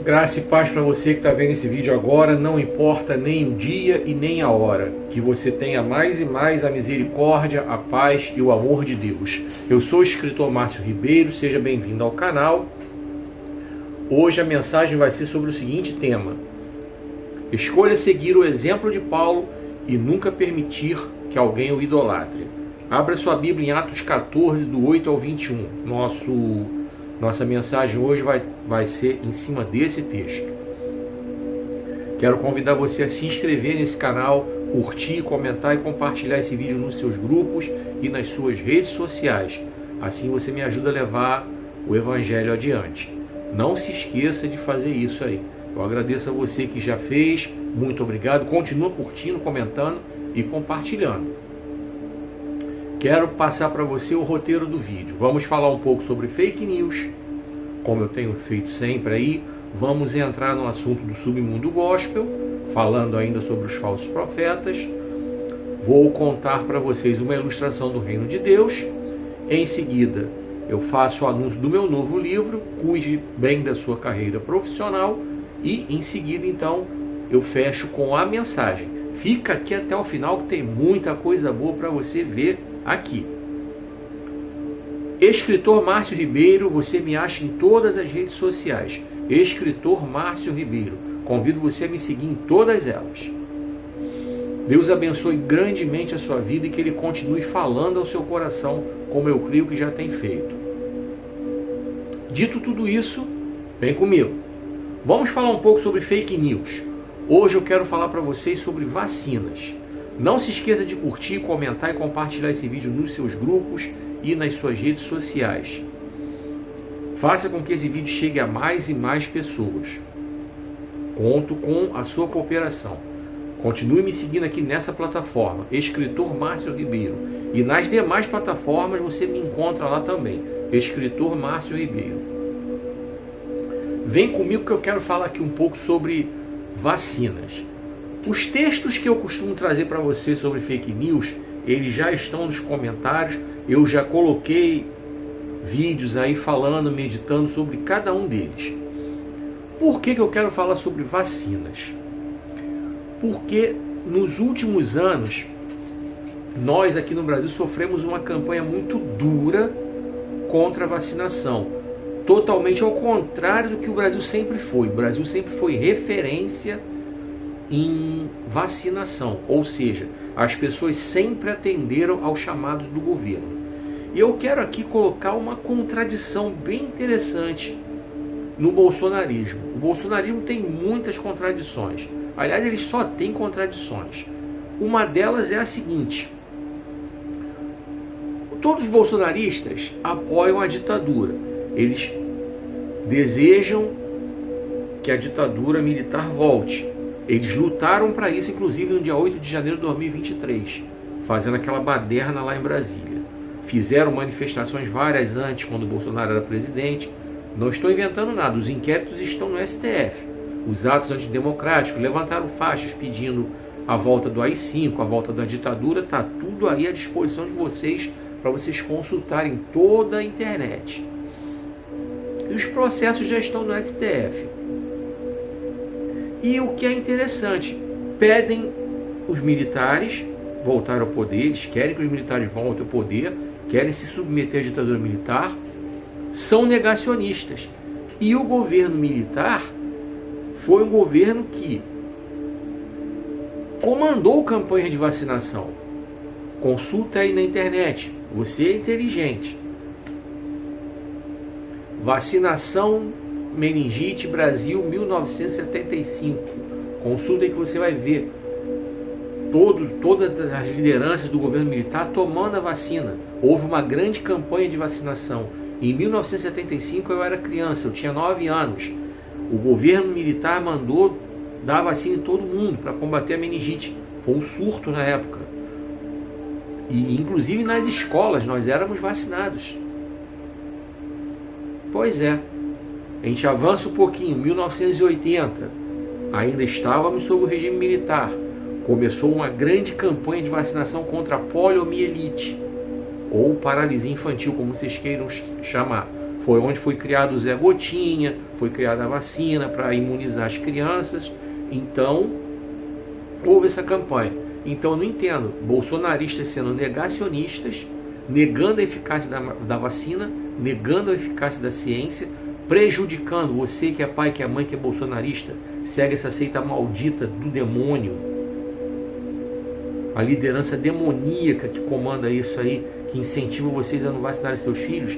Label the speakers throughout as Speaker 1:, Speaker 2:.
Speaker 1: Graça e paz para você que está vendo esse vídeo agora, não importa nem o dia e nem a hora, que você tenha mais e mais a misericórdia, a paz e o amor de Deus. Eu sou o escritor Márcio Ribeiro, seja bem-vindo ao canal. Hoje a mensagem vai ser sobre o seguinte tema: escolha seguir o exemplo de Paulo e nunca permitir que alguém o idolatre. Abra sua Bíblia em Atos 14, do 8 ao 21. Nossa mensagem hoje vai ser em cima desse texto. Quero convidar você a se inscrever nesse canal, curtir, comentar e compartilhar esse vídeo nos seus grupos e nas suas redes sociais. Assim você me ajuda a levar o Evangelho adiante. Não se esqueça de fazer isso aí. Eu agradeço a você que já fez. Muito obrigado. Continua curtindo, comentando e compartilhando. Quero passar para você o roteiro do vídeo. Vamos falar um pouco sobre fake news, como eu tenho feito sempre aí. Vamos entrar no assunto do submundo gospel, falando ainda sobre os falsos profetas. Vou contar para vocês uma ilustração do reino de Deus. Em seguida, eu faço o anúncio do meu novo livro, Cuide Bem da Sua Carreira Profissional. E em seguida, então, eu fecho com a mensagem. Fica aqui até o final que tem muita coisa boa para você ver aqui. Escritor Márcio Ribeiro, você me acha em todas as redes sociais. Escritor Márcio Ribeiro. Convido você a me seguir em todas elas. Deus abençoe grandemente a sua vida e que Ele continue falando ao seu coração, como eu creio que já tem feito. Dito tudo isso, vem comigo. Vamos falar um pouco sobre fake news. Hoje eu quero falar para vocês sobre vacinas. Não se esqueça de curtir, comentar e compartilhar esse vídeo nos seus grupos e nas suas redes sociais. Faça com que esse vídeo chegue a mais e mais pessoas. Conto com a sua cooperação. Continue me seguindo aqui nessa plataforma, Escritor Márcio Ribeiro. E nas demais plataformas você me encontra lá também, Escritor Márcio Ribeiro. Vem comigo que eu quero falar aqui um pouco sobre vacinas. Os textos que eu costumo trazer para você sobre fake news, eles já estão nos comentários. Eu já coloquei vídeos aí falando, meditando sobre cada um deles. Por que eu quero falar sobre vacinas? Porque nos últimos anos, nós aqui no Brasil sofremos uma campanha muito dura contra a vacinação. Totalmente ao contrário do que o Brasil sempre foi. O Brasil sempre foi referência em vacinação, ou seja, as pessoas sempre atenderam aos chamados do governo. E eu quero aqui colocar uma contradição bem interessante no bolsonarismo. O bolsonarismo tem muitas contradições. Aliás, ele só tem contradições. Uma delas é a seguinte: todos os bolsonaristas apoiam a ditadura. Eles desejam que a ditadura militar volte. Eles lutaram para isso, inclusive no dia 8 de janeiro de 2023, fazendo aquela baderna lá em Brasília. Fizeram manifestações várias antes, quando o Bolsonaro era presidente. Não estou inventando nada, os inquéritos estão no STF. Os atos antidemocráticos, levantaram faixas pedindo a volta do AI-5, a volta da ditadura. Está tudo aí à disposição de vocês, para vocês consultarem toda a internet. E os processos já estão no STF. E o que é interessante, pedem os militares voltar ao poder, eles querem que os militares voltem ao poder, querem se submeter à ditadura militar, são negacionistas. E o governo militar foi um governo que comandou campanha de vacinação. Consulta aí na internet, você é inteligente. Vacinação meningite Brasil 1975. Consulta aí que você vai ver todas as lideranças do governo militar tomando a vacina. Houve uma grande campanha de vacinação. Em 1975 eu era criança, eu tinha 9 anos. O governo militar mandou dar vacina em todo mundo para combater a meningite. Foi um surto na época. E inclusive nas escolas nós éramos vacinados. Pois é. A gente avança um pouquinho, 1980, ainda estávamos sob o regime militar. Começou uma grande campanha de vacinação contra a poliomielite, ou paralisia infantil, como vocês queiram chamar. Foi onde foi criado o Zé Gotinha, foi criada a vacina para imunizar as crianças. Então, houve essa campanha. Então, eu não entendo bolsonaristas sendo negacionistas, negando a eficácia da vacina, negando a eficácia da ciência, prejudicando você que é pai, que é mãe, que é bolsonarista, segue essa seita maldita do demônio, a liderança demoníaca que comanda isso aí, que incentiva vocês a não vacinar seus filhos.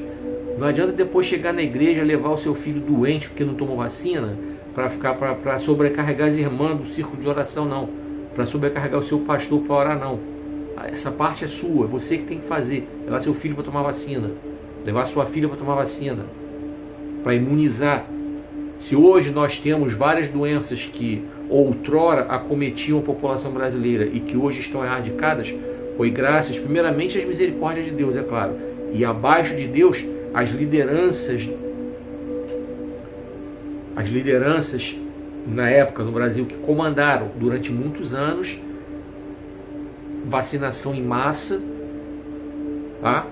Speaker 1: Não adianta depois chegar na igreja, levar o seu filho doente porque não tomou vacina, para sobrecarregar as irmãs do círculo de oração, não. Para sobrecarregar o seu pastor para orar, não. Essa parte é sua, você que tem que fazer. Levar seu filho para tomar vacina, levar sua filha para tomar vacina, para imunizar. Se hoje nós temos várias doenças que outrora acometiam a população brasileira e que hoje estão erradicadas, foi graças, primeiramente, às misericórdias de Deus, é claro. E abaixo de Deus, as lideranças na época no Brasil que comandaram durante muitos anos vacinação em massa, tá?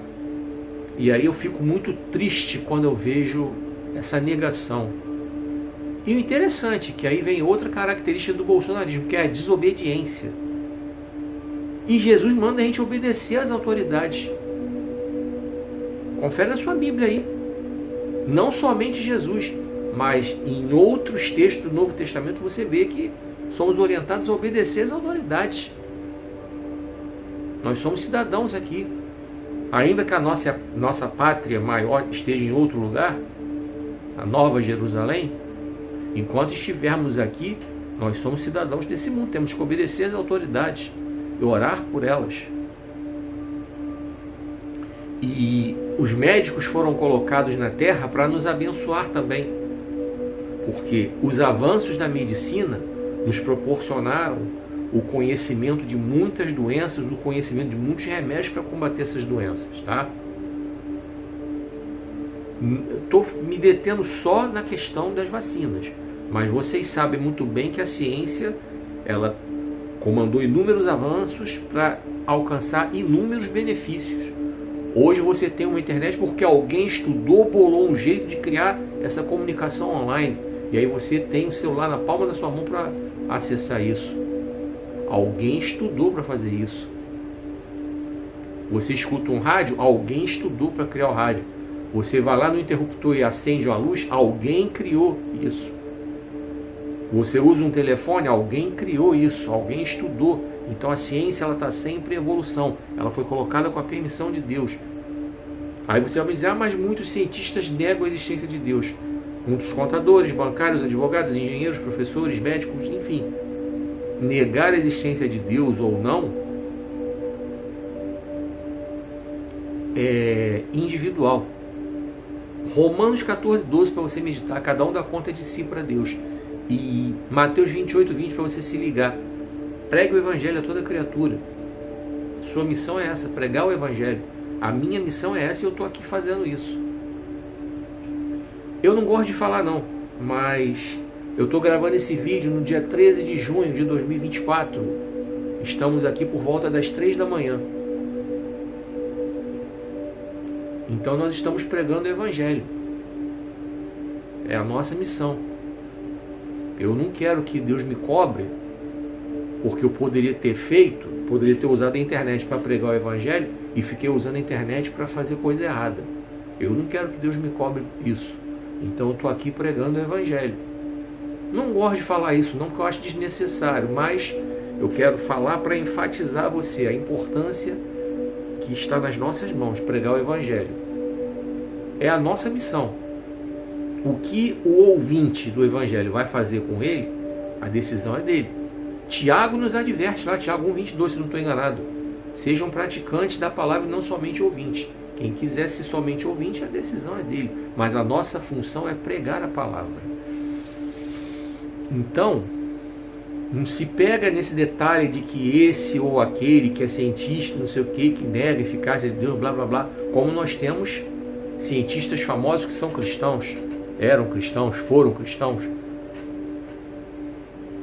Speaker 1: E aí eu fico muito triste quando eu vejo essa negação. E o interessante é que aí vem outra característica do bolsonarismo, que é a desobediência. E Jesus manda a gente obedecer às autoridades. Confere na sua Bíblia aí. Não somente Jesus, mas em outros textos do Novo Testamento você vê que somos orientados a obedecer às autoridades. Nós somos cidadãos aqui. Ainda que a nossa pátria maior esteja em outro lugar, a Nova Jerusalém, enquanto estivermos aqui, nós somos cidadãos desse mundo. Temos que obedecer às autoridades e orar por elas. E os médicos foram colocados na Terra para nos abençoar também, porque os avanços da medicina nos proporcionaram o conhecimento de muitas doenças, o conhecimento de muitos remédios para combater essas doenças, tá? Estou me detendo só na questão das vacinas, mas vocês sabem muito bem que a ciência, ela comandou inúmeros avanços para alcançar inúmeros benefícios. Hoje você tem uma internet porque alguém estudou, bolou um jeito de criar essa comunicação online. E aí você tem o celular na palma da sua mão para acessar isso. Alguém estudou para fazer isso. Você escuta um rádio, alguém estudou para criar o rádio. Você vai lá no interruptor e acende uma luz, alguém criou isso. Você usa um telefone, alguém criou isso, alguém estudou. Então a ciência está sempre em evolução. Ela foi colocada com a permissão de Deus. Aí você vai dizer, mas muitos cientistas negam a existência de Deus. Muitos contadores, bancários, advogados, engenheiros, professores, médicos, enfim. Negar a existência de Deus ou não é individual. Romanos 14:12 para você meditar, cada um dá conta de si para Deus. E Mateus 28:20 para você se ligar. Pregue o Evangelho a toda criatura. Sua missão é essa, pregar o Evangelho. A minha missão é essa e eu estou aqui fazendo isso. Eu não gosto de falar não, mas eu estou gravando esse vídeo no dia 13 de junho de 2024. Estamos aqui por volta das 3 da manhã. Então nós estamos pregando o Evangelho. É a nossa missão. Eu não quero que Deus me cobre, porque eu poderia ter usado a internet para pregar o Evangelho e fiquei usando a internet para fazer coisa errada. Eu não quero que Deus me cobre isso. Então eu estou aqui pregando o Evangelho. Não gosto de falar isso, não, porque eu acho desnecessário, mas eu quero falar para enfatizar você a importância que está nas nossas mãos, pregar o Evangelho. É a nossa missão. O que o ouvinte do Evangelho vai fazer com ele, a decisão é dele. Tiago nos adverte lá, Tiago 1:22, se não estou enganado. Sejam praticantes da palavra e não somente ouvintes. Quem quiser ser somente ouvinte, a decisão é dele. Mas a nossa função é pregar a palavra. Então, não se pega nesse detalhe de que esse ou aquele que é cientista, não sei o que nega a eficácia de Deus, blá blá blá. Como nós temos cientistas famosos que são cristãos, eram cristãos, foram cristãos.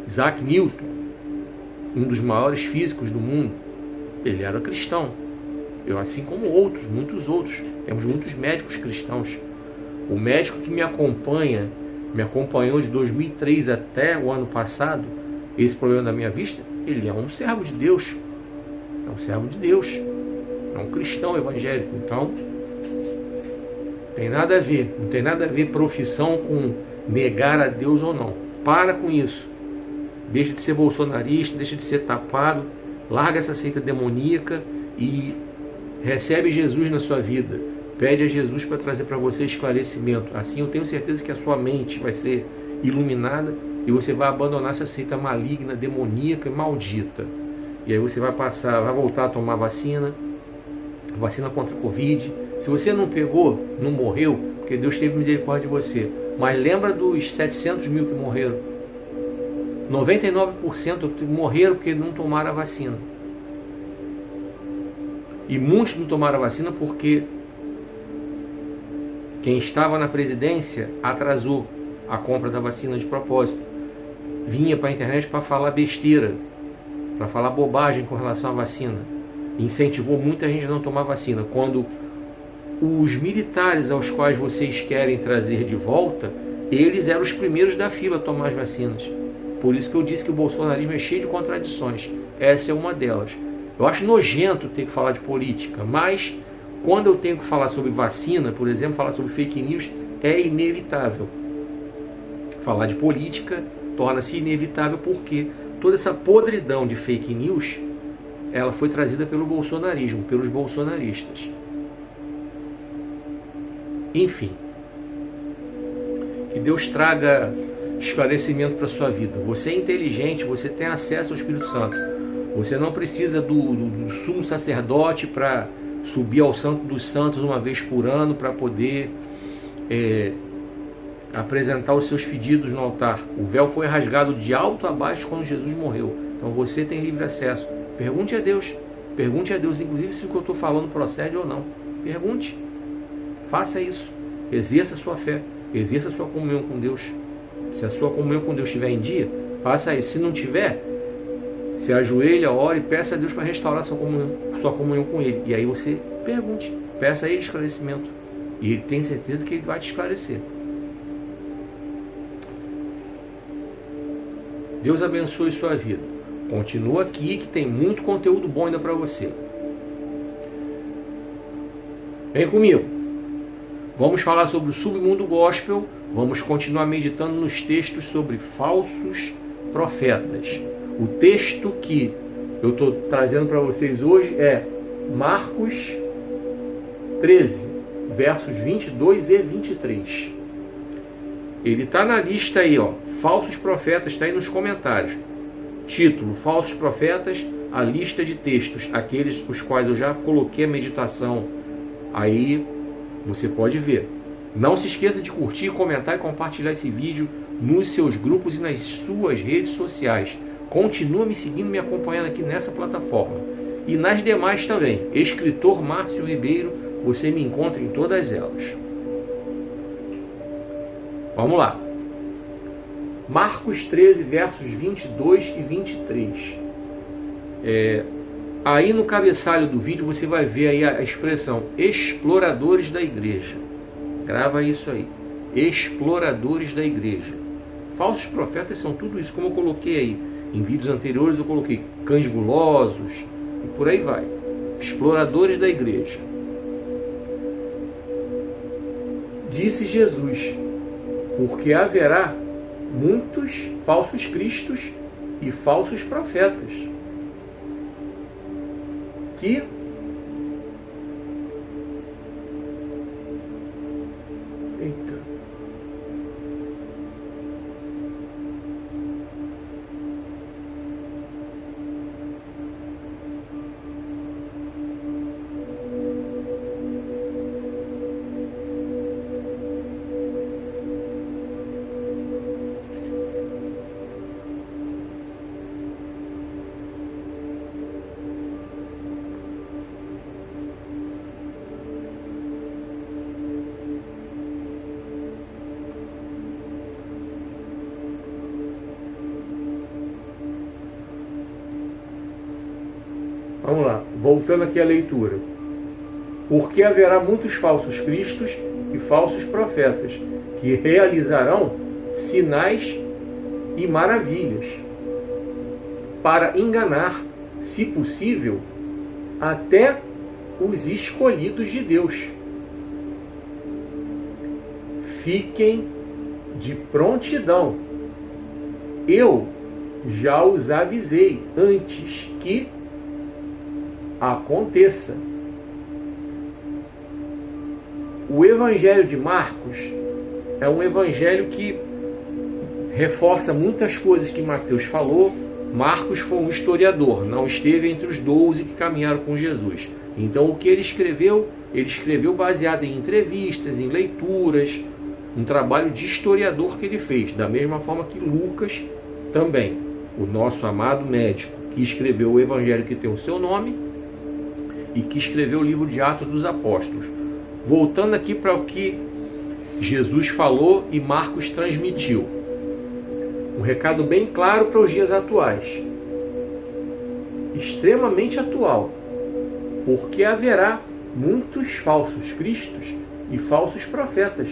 Speaker 1: Isaac Newton, um dos maiores físicos do mundo, ele era cristão. Eu, assim como outros, muitos outros. Temos muitos médicos cristãos. O médico que me acompanhou de 2003 até o ano passado, esse problema da minha vista, ele é um servo de Deus. É um servo de Deus. É um cristão evangélico. Então, tem nada a ver. Não tem nada a ver profissão com negar a Deus ou não. Para com isso. Deixa de ser bolsonarista, deixa de ser tapado. Larga essa seita demoníaca e recebe Jesus na sua vida. Pede a Jesus para trazer para você esclarecimento. Assim eu tenho certeza que a sua mente vai ser iluminada e você vai abandonar essa seita maligna, demoníaca e maldita. E aí você vai voltar a tomar vacina contra a Covid. Se você não pegou, não morreu, porque Deus teve misericórdia de você. Mas lembra dos 700 mil que morreram. 99% morreram porque não tomaram a vacina. E muitos não tomaram a vacina porque quem estava na presidência atrasou a compra da vacina de propósito. Vinha para a internet para falar besteira, para falar bobagem com relação à vacina. Incentivou muita gente a não tomar vacina. Quando os militares aos quais vocês querem trazer de volta, eles eram os primeiros da fila a tomar as vacinas. Por isso que eu disse que o bolsonarismo é cheio de contradições. Essa é uma delas. Eu acho nojento ter que falar de política, mas quando eu tenho que falar sobre vacina, por exemplo, falar sobre fake news, é inevitável. Falar de política torna-se inevitável porque toda essa podridão de fake news, ela foi trazida pelo bolsonarismo, pelos bolsonaristas. Enfim, que Deus traga esclarecimento para a sua vida. Você é inteligente, você tem acesso ao Espírito Santo. Você não precisa do sumo sacerdote para subir ao Santo dos Santos uma vez por ano para poder apresentar os seus pedidos no altar. O véu foi rasgado de alto a baixo quando Jesus morreu. Então você tem livre acesso. Pergunte a Deus. Pergunte a Deus, inclusive, se o que eu estou falando procede ou não. Pergunte. Faça isso. Exerça a sua fé. Exerça a sua comunhão com Deus. Se a sua comunhão com Deus estiver em dia, faça isso. Se não tiver, se ajoelha, ore e peça a Deus para restaurar sua comunhão com Ele. E aí você pergunte. Peça a Ele esclarecimento. E Ele tem certeza que Ele vai te esclarecer. Deus abençoe sua vida. Continua aqui que tem muito conteúdo bom ainda para você. Vem comigo. Vamos falar sobre o submundo gospel. Vamos continuar meditando nos textos sobre falsos profetas. O texto que eu estou trazendo para vocês hoje é Marcos 13, versos 22 e 23. Ele está na lista aí, ó. Falsos profetas, está aí nos comentários. Título: Falsos profetas, a lista de textos, aqueles os quais eu já coloquei a meditação. Aí você pode ver. Não se esqueça de curtir, comentar e compartilhar esse vídeo nos seus grupos e nas suas redes sociais. Continua me seguindo, me acompanhando aqui nessa plataforma. E nas demais também. Escritor Márcio Ribeiro, você me encontra em todas elas. Vamos lá. Marcos 13, versos 22 e 23. Aí no cabeçalho do vídeo você vai ver aí a expressão exploradores da igreja. Grava isso aí. Exploradores da igreja. Falsos profetas são tudo isso, como eu coloquei aí. Em vídeos anteriores eu coloquei cães gulosos e por aí vai. Exploradores da igreja. Disse Jesus: porque haverá muitos falsos cristos e falsos profetas que Vamos lá, voltando aqui à leitura. Porque haverá muitos falsos cristos e falsos profetas, que realizarão sinais e maravilhas, para enganar, se possível, até os escolhidos de Deus. Fiquem de prontidão. Eu já os avisei antes que aconteça. O Evangelho de Marcos é um evangelho que reforça muitas coisas que Mateus falou. Marcos foi um historiador, não esteve entre os 12 que caminharam com Jesus. Então o que ele escreveu baseado em entrevistas, em leituras, um trabalho de historiador que ele fez, da mesma forma que Lucas também, o nosso amado médico, que escreveu o evangelho que tem o seu nome e que escreveu o livro de Atos dos Apóstolos. Voltando aqui para o que Jesus falou e Marcos transmitiu. Um recado bem claro para os dias atuais. Extremamente atual. Porque haverá muitos falsos cristos e falsos profetas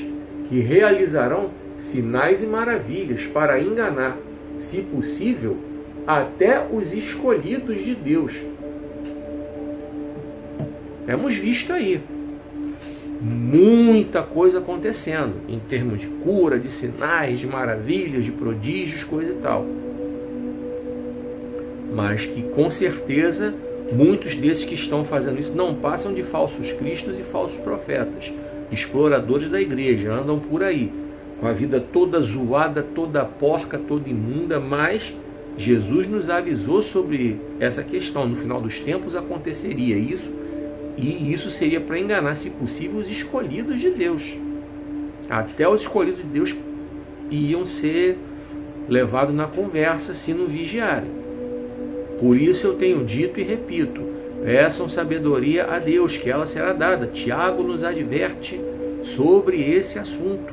Speaker 1: que realizarão sinais e maravilhas para enganar, se possível, até os escolhidos de Deus. Temos visto aí muita coisa acontecendo em termos de cura, de sinais, de maravilhas, de prodígios, coisa e tal. Mas que com certeza muitos desses que estão fazendo isso não passam de falsos cristos e falsos profetas, exploradores da igreja, andam por aí com a vida toda zoada, toda porca, toda imunda, mas Jesus nos avisou sobre essa questão. No final dos tempos aconteceria isso. E isso seria para enganar, se possível, os escolhidos de Deus. Até os escolhidos de Deus iam ser levados na conversa se não vigiarem. Por isso eu tenho dito e repito, peçam sabedoria a Deus, que ela será dada. Tiago nos adverte sobre esse assunto.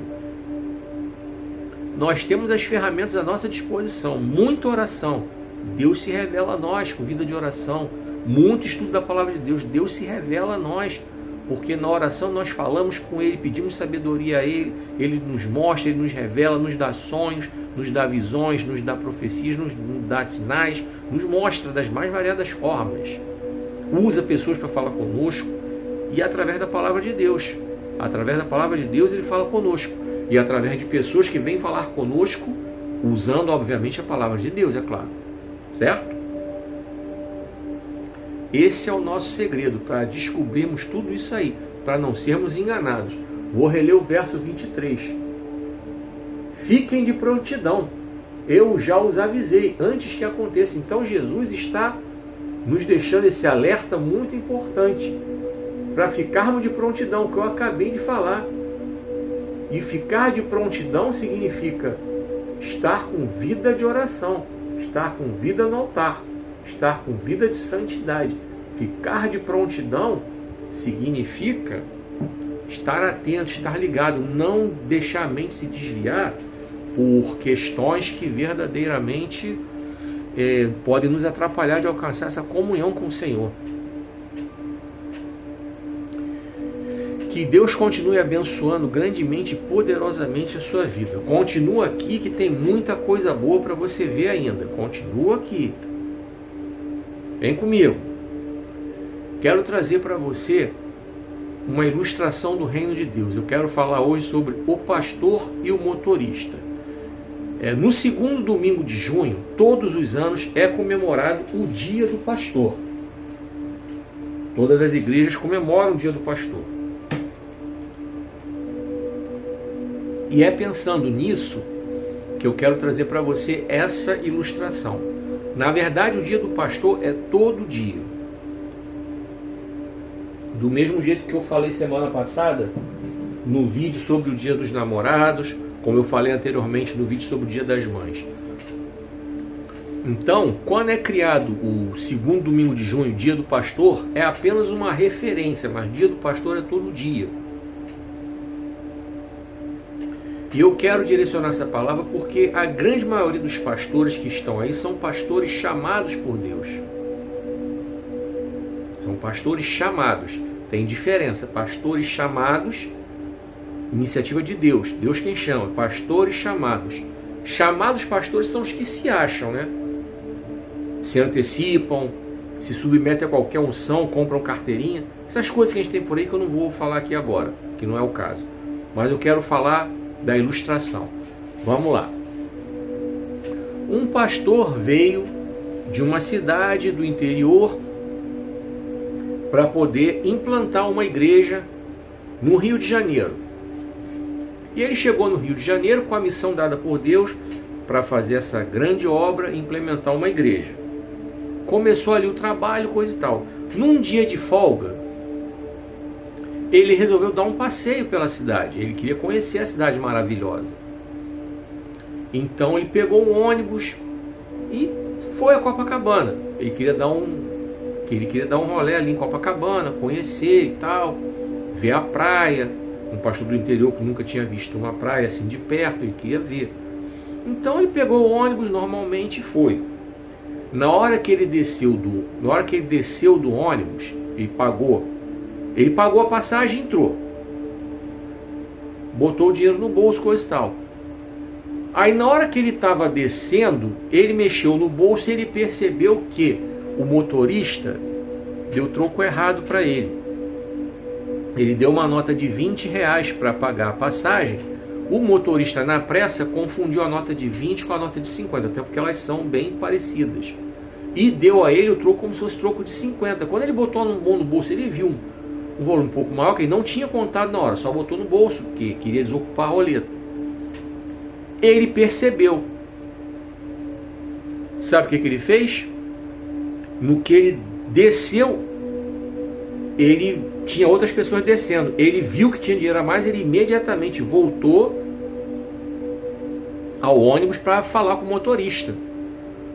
Speaker 1: Nós temos as ferramentas à nossa disposição, muita oração. Deus se revela a nós com vida de oração. Muito estudo da palavra de Deus. Deus se revela a nós, porque na oração nós falamos com Ele, pedimos sabedoria a Ele, Ele nos mostra, Ele nos revela, nos dá sonhos, nos dá visões, nos dá profecias, nos dá sinais, nos mostra das mais variadas formas. Usa pessoas para falar conosco e através da palavra de Deus. Através da palavra de Deus Ele fala conosco. E através de pessoas que vêm falar conosco, usando obviamente a palavra de Deus, é claro. Certo? Esse é o nosso segredo para descobrirmos tudo isso aí, para não sermos enganados. Vou reler o verso 23. Fiquem de prontidão, eu já os avisei antes que aconteça. Então Jesus está nos deixando esse alerta muito importante para ficarmos de prontidão, que eu acabei de falar. E ficar de prontidão significa estar com vida de oração, estar com vida no altar, estar com vida de santidade. Ficar de prontidão significa estar atento, estar ligado, não deixar a mente se desviar por questões que verdadeiramente podem nos atrapalhar de alcançar essa comunhão com o Senhor. Que Deus continue abençoando grandemente e poderosamente a sua vida. Continua aqui que tem muita coisa boa para você ver ainda. Continua aqui. Vem comigo. Quero trazer para você uma ilustração do reino de Deus. Eu quero falar hoje sobre o pastor e o motorista. No segundo domingo de junho, todos os anos, é comemorado o Dia do Pastor. Todas as igrejas comemoram o Dia do Pastor. E é pensando nisso que eu quero trazer para você essa ilustração. Na verdade, o Dia do Pastor é todo dia. Do mesmo jeito que eu falei semana passada, no vídeo sobre o Dia dos Namorados, como eu falei anteriormente no vídeo sobre o Dia das Mães. Então, quando é criado o segundo domingo de junho, Dia do Pastor, é apenas uma referência, mas Dia do Pastor é todo dia. E eu quero direcionar essa palavra porque a grande maioria dos pastores que estão aí são pastores chamados por Deus. São pastores chamados. Tem diferença, pastores chamados Iniciativa de Deus. Deus quem chama. Pastores chamados. Chamados pastores são os que se acham, né? Se antecipam, se submetem a qualquer unção, compram carteirinha. Essas coisas que a gente tem por aí que eu não vou falar aqui agora, que não é o caso. Mas eu quero falar da ilustração. Vamos lá. Um pastor veio de uma cidade do interior para poder implantar uma igreja no Rio de Janeiro. E ele chegou no Rio de Janeiro com a missão dada por Deus para fazer essa grande obra e implementar uma igreja. Começou ali o trabalho, coisa e tal. Num dia de folga, ele resolveu dar um passeio pela cidade. Ele queria conhecer a cidade maravilhosa. Então ele pegou um ônibus e foi a Copacabana. Ele queria dar um rolê ali em Copacabana, conhecer e tal, ver a praia. Um pastor do interior que nunca tinha visto uma praia assim de perto, ele queria ver. Então ele pegou o ônibus normalmente e foi. Na hora que ele desceu do ônibus, ele pagou a passagem e entrou. Botou o dinheiro no bolso, coisa e tal. Aí na hora que ele estava descendo, ele mexeu no bolso e ele percebeu que o motorista deu troco errado para ele. Ele deu uma nota de R$20 para pagar a passagem. O motorista, na pressa, confundiu a nota de 20 com a nota de 50, até porque elas são bem parecidas. E deu a ele o troco como se fosse troco de 50. Quando ele botou no bolso, ele viu um volume um pouco maior, que ele não tinha contado na hora, só botou no bolso, porque queria desocupar a roleta. Ele percebeu. Sabe o que ele fez? No que ele desceu, ele tinha outras pessoas descendo. Ele viu que tinha dinheiro a mais, ele imediatamente voltou ao ônibus para falar com o motorista.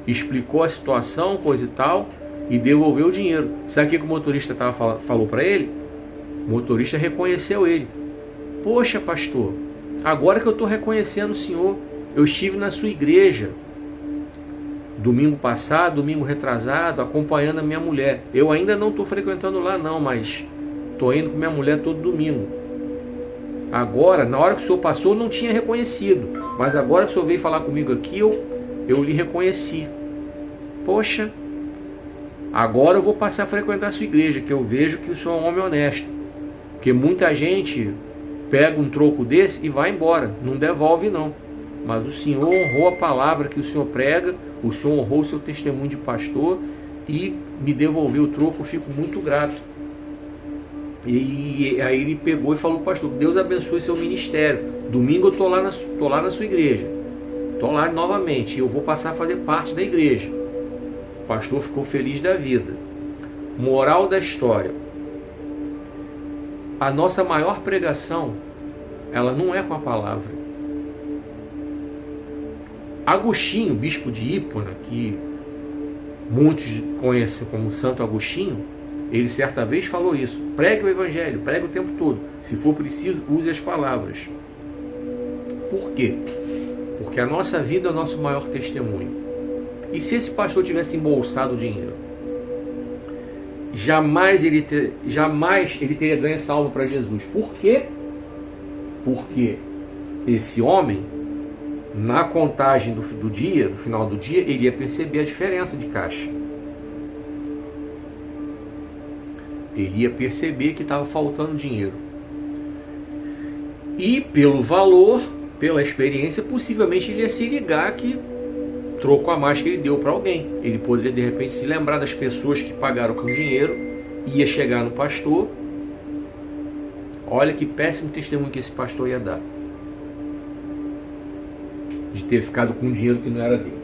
Speaker 1: Explicou a situação, coisa e tal, e devolveu o dinheiro. Sabe o que o motorista falou para ele? O motorista reconheceu ele. Poxa, pastor, agora que eu estou reconhecendo o senhor, eu estive na sua igreja domingo passado, domingo retrasado, acompanhando a minha mulher. Eu ainda não estou frequentando lá não, mas estou indo com minha mulher todo domingo. Agora, na hora que o senhor passou, eu não tinha reconhecido, mas agora que o senhor veio falar comigo aqui, eu lhe reconheci. Poxa, agora eu vou passar a frequentar a sua igreja, que eu vejo que o senhor é um homem honesto. Porque muita gente pega um troco desse e vai embora, não devolve não. Mas o senhor honrou a palavra que o senhor prega, o senhor honrou o seu testemunho de pastor e me devolveu o troco, eu fico muito grato. E aí ele pegou e falou: pastor, Deus abençoe seu ministério. Domingo eu tô lá na sua igreja, tô lá novamente, eu vou passar a fazer parte da igreja. O pastor ficou feliz da vida. Moral da história: a nossa maior pregação, ela não é com a palavra. Agostinho, bispo de Hipona, que muitos conhecem como Santo Agostinho, ele certa vez falou isso: pregue o evangelho, pregue o tempo todo. Se for preciso, use as palavras. Por quê? Porque a nossa vida é o nosso maior testemunho. E se esse pastor tivesse embolsado o dinheiro, jamais ele teria ganho essa alma para Jesus. Por quê? Porque esse homem, na contagem do final do dia, ele ia perceber a diferença de caixa. Ele ia perceber que estava faltando dinheiro. E pelo valor, pela experiência, possivelmente ele ia se ligar que troco a mais que ele deu para alguém. Ele poderia de repente se lembrar das pessoas que pagaram com dinheiro, ia chegar no pastor: olha que péssimo testemunho que esse pastor ia dar, de ter ficado com dinheiro que não era dele.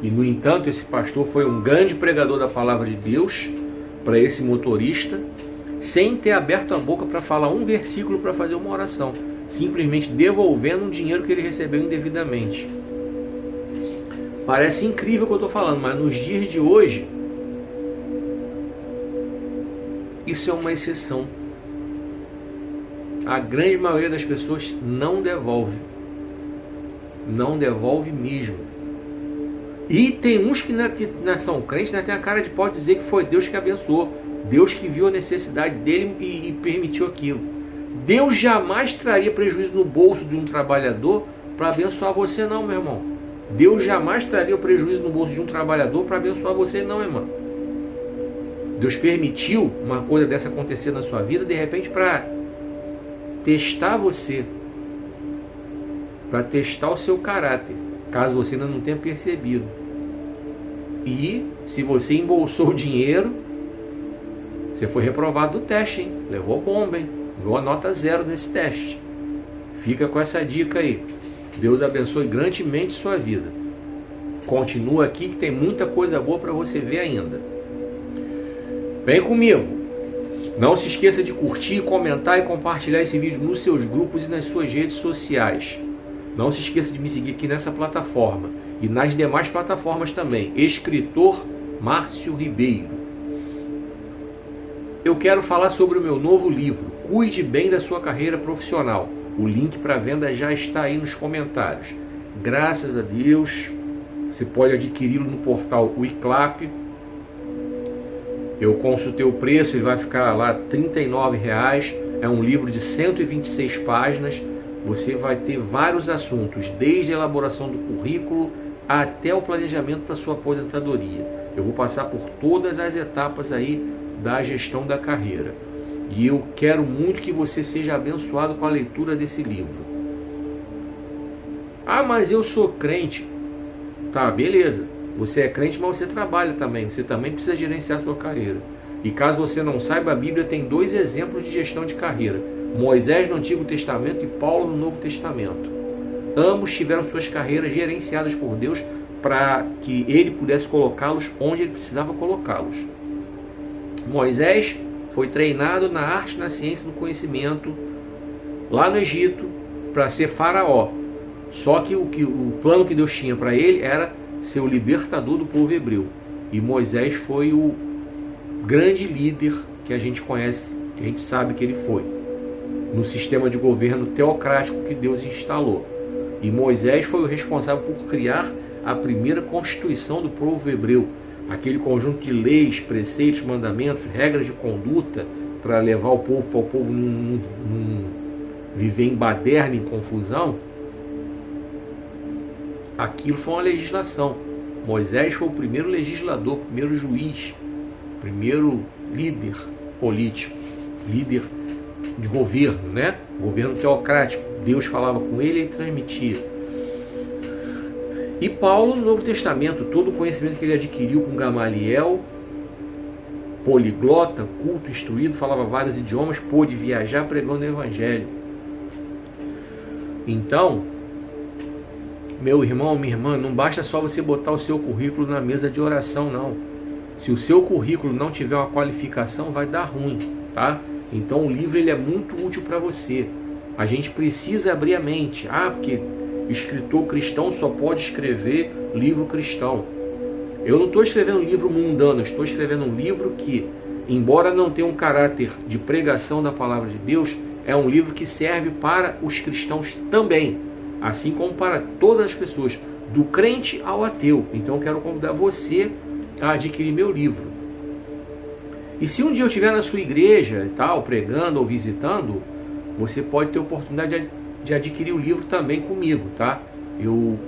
Speaker 1: E no entanto, esse pastor foi um grande pregador da palavra de Deus para esse motorista, sem ter aberto a boca para falar um versículo, para fazer uma oração, simplesmente devolvendo um dinheiro que ele recebeu indevidamente. Parece incrível o que eu estou falando, mas nos dias de hoje isso é uma exceção. A grande maioria das pessoas não devolve. Não devolve mesmo. E tem uns que não são crentes, né, tem a cara de pode dizer que foi Deus que abençoou, Deus que viu a necessidade dele e permitiu aquilo. Deus jamais traria prejuízo no bolso de um trabalhador para abençoar você não, meu irmão. Deus jamais traria o prejuízo no bolso de um trabalhador para abençoar você não, irmão. Deus permitiu uma coisa dessa acontecer na sua vida, de repente, para testar você, para testar o seu caráter, caso você ainda não tenha percebido. E se você embolsou o dinheiro, você foi reprovado do teste, hein? Levou bomba, hein? Levou a nota 0 nesse teste. Fica com essa dica aí. Deus abençoe grandemente sua vida. Continua aqui que tem muita coisa boa para você ver ainda. Vem comigo. Não se esqueça de curtir, comentar e compartilhar esse vídeo nos seus grupos e nas suas redes sociais. Não se esqueça de me seguir aqui nessa plataforma e nas demais plataformas também. Escritor Márcio Ribeiro. Eu quero falar sobre o meu novo livro, Cuide Bem da Sua Carreira Profissional. O link para venda já está aí nos comentários. Graças a Deus, você pode adquiri-lo no portal Wiclap. Eu consultei o preço, ele vai ficar lá R$ 39,00. É um livro de 126 páginas. Você vai ter vários assuntos, desde a elaboração do currículo até o planejamento para sua aposentadoria. Eu vou passar por todas as etapas aí da gestão da carreira. E eu quero muito que você seja abençoado com a leitura desse livro. Ah, mas eu sou crente. Tá, beleza. Você é crente, mas você trabalha também. Você também precisa gerenciar a sua carreira. E caso você não saiba, a Bíblia tem 2 exemplos de gestão de carreira. Moisés no Antigo Testamento e Paulo no Novo Testamento. Ambos tiveram suas carreiras gerenciadas por Deus para que ele pudesse colocá-los onde ele precisava colocá-los. Moisés foi treinado na arte, na ciência, no conhecimento lá no Egito para ser faraó. Só que o plano que Deus tinha para ele era ser o libertador do povo hebreu. E Moisés foi o grande líder que a gente conhece, que a gente sabe que ele foi, no sistema de governo teocrático que Deus instalou. E Moisés foi o responsável por criar a primeira constituição do povo hebreu, aquele conjunto de leis, preceitos, mandamentos, regras de conduta para levar o povo para o povo não viver em baderna, em confusão. Aquilo foi uma legislação. Moisés foi o primeiro legislador, primeiro juiz, primeiro líder político, líder de governo, né? Governo teocrático. Deus falava com ele e transmitia. E Paulo, no Novo Testamento, todo o conhecimento que ele adquiriu com Gamaliel, poliglota, culto, instruído, falava vários idiomas, pôde viajar pregando o Evangelho. Então, meu irmão, minha irmã, não basta só você botar o seu currículo na mesa de oração, não. Se o seu currículo não tiver uma qualificação, vai dar ruim, tá? Então o livro ele é muito útil para você. A gente precisa abrir a mente. Ah, porque escritor cristão só pode escrever livro cristão. Eu não estou escrevendo um livro mundano, estou escrevendo um livro que, embora não tenha um caráter de pregação da palavra de Deus, é um livro que serve para os cristãos também, assim como para todas as pessoas, do crente ao ateu. Então eu quero convidar você a adquirir meu livro. E se um dia eu estiver na sua igreja e tal, pregando ou visitando, você pode ter a oportunidade de adquirir o livro também comigo, tá? Eu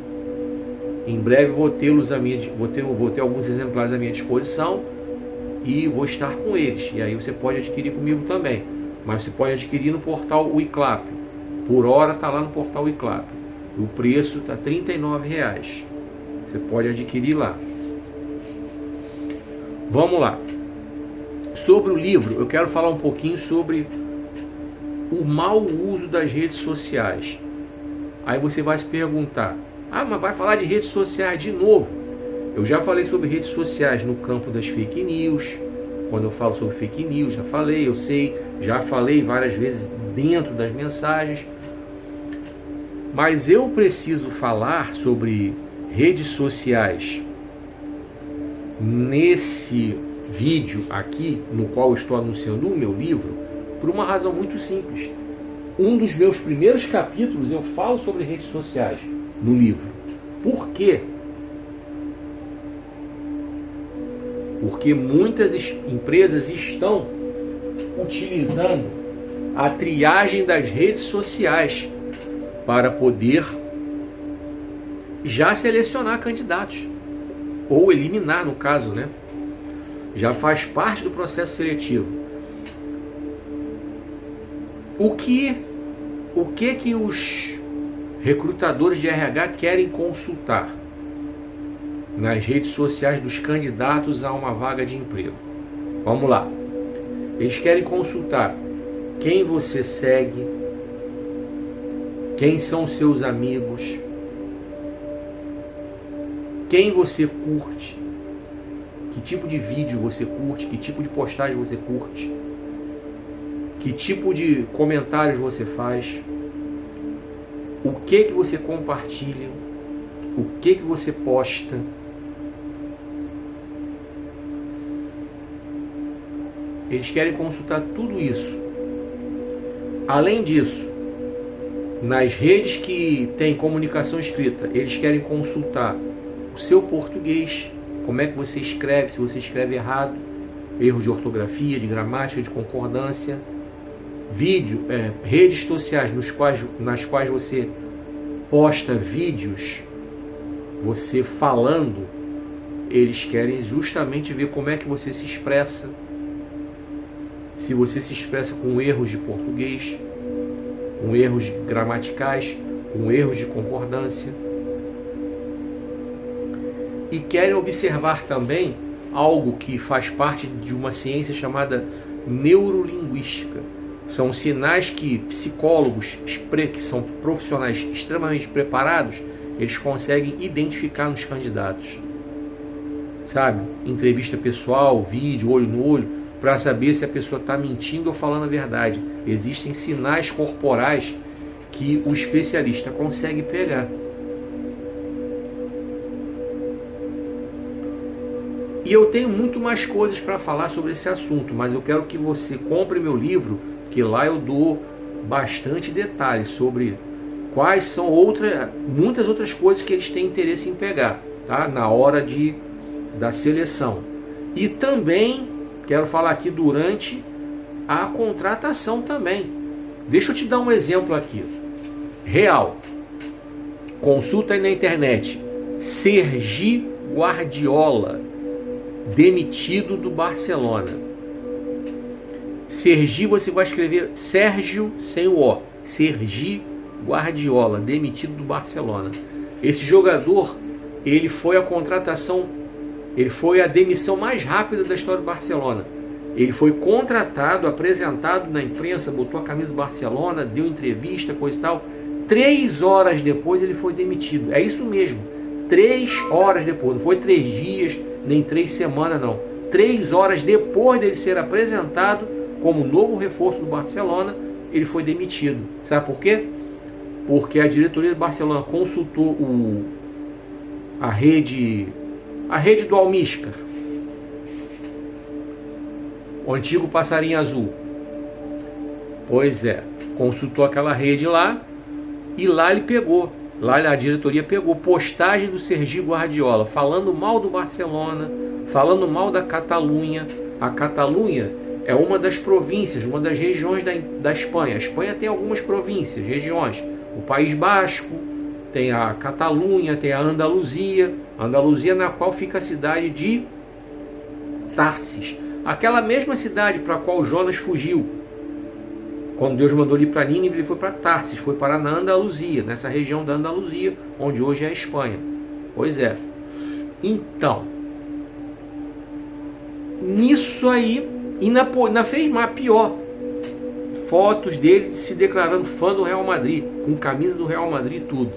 Speaker 1: em breve vou ter alguns exemplares à minha disposição e vou estar com eles. E aí você pode adquirir comigo também. Mas você pode adquirir no portal Wiclap. Por hora está lá no portal Wiclap. O preço está R$ 39,00. Você pode adquirir lá. Vamos lá. Sobre o livro, eu quero falar um pouquinho sobre o mau uso das redes sociais. Aí você vai se perguntar: ah, mas vai falar de redes sociais de novo? Eu já falei sobre redes sociais no campo das fake news. Quando eu falo sobre fake news, já falei, eu sei, já falei várias vezes dentro das mensagens. Mas eu preciso falar sobre redes sociais nesse vídeo aqui, no qual eu estou anunciando o meu livro, por uma razão muito simples. Um dos meus primeiros capítulos eu falo sobre redes sociais no livro. Por quê? Porque muitas empresas estão utilizando a triagem das redes sociais para poder já selecionar candidatos, ou eliminar, no caso, né? Já faz parte do processo seletivo. O que os recrutadores de RH querem consultar nas redes sociais dos candidatos a uma vaga de emprego? Vamos lá. Eles querem consultar quem você segue, quem são seus amigos, quem você curte, que tipo de vídeo você curte, que tipo de postagem você curte, que tipo de comentários você faz, o que você compartilha, o que você posta. Eles querem consultar tudo isso. Além disso, nas redes que tem comunicação escrita, eles querem consultar o seu português, como é que você escreve, se você escreve errado, erros de ortografia, de gramática, de concordância. Redes sociais nas quais você posta vídeos, você falando, eles querem justamente ver como é que você se expressa, se você se expressa com erros de português, com erros gramaticais, com erros de concordância. E querem observar também algo que faz parte de uma ciência chamada neurolinguística. São sinais que psicólogos, que são profissionais extremamente preparados, eles conseguem identificar nos candidatos. Sabe? Entrevista pessoal, vídeo, olho no olho, para saber se a pessoa está mentindo ou falando a verdade. Existem sinais corporais que o especialista consegue pegar. E eu tenho muito mais coisas para falar sobre esse assunto, mas eu quero que você compre meu livro, que lá eu dou bastante detalhes sobre quais são muitas outras coisas que eles têm interesse em pegar, tá? Na hora da seleção. E também quero falar aqui durante a contratação também. Deixa eu te dar um exemplo aqui. Real. Consulta aí na internet. Sergi Guardiola, demitido do Barcelona. Sergi, você vai escrever Sérgio sem o O. Sergi Guardiola, demitido do Barcelona. Esse jogador, ele foi a demissão mais rápida da história do Barcelona. Ele foi contratado, apresentado na imprensa, botou a camisa do Barcelona, deu entrevista, coisa e tal. 3 horas depois ele foi demitido. É isso mesmo. 3 horas depois. Não foi 3 dias, nem 3 semanas, não. 3 horas depois dele ser apresentado como novo reforço do Barcelona, ele foi demitido. Sabe por quê? Porque a diretoria do Barcelona consultou a rede do Almíscar, o antigo Passarinho Azul. Pois é, consultou aquela rede lá, e lá ele pegou, lá a diretoria pegou postagem do Sergi Guardiola, falando mal do Barcelona, falando mal da Catalunha. A Catalunha é uma das províncias, uma das regiões da Espanha. A Espanha tem algumas províncias, regiões. O País Basco, tem a Catalunha, tem a Andaluzia. Andaluzia, na qual fica a cidade de Tarsis. Aquela mesma cidade para a qual Jonas fugiu. Quando Deus mandou ele ir para Nínive, ele foi para Tarsis, foi parar na Andaluzia, nessa região da Andaluzia, onde hoje é a Espanha. Pois é. Então, nisso aí, e na fez mais pior, fotos dele se declarando fã do Real Madrid, com camisa do Real Madrid e tudo.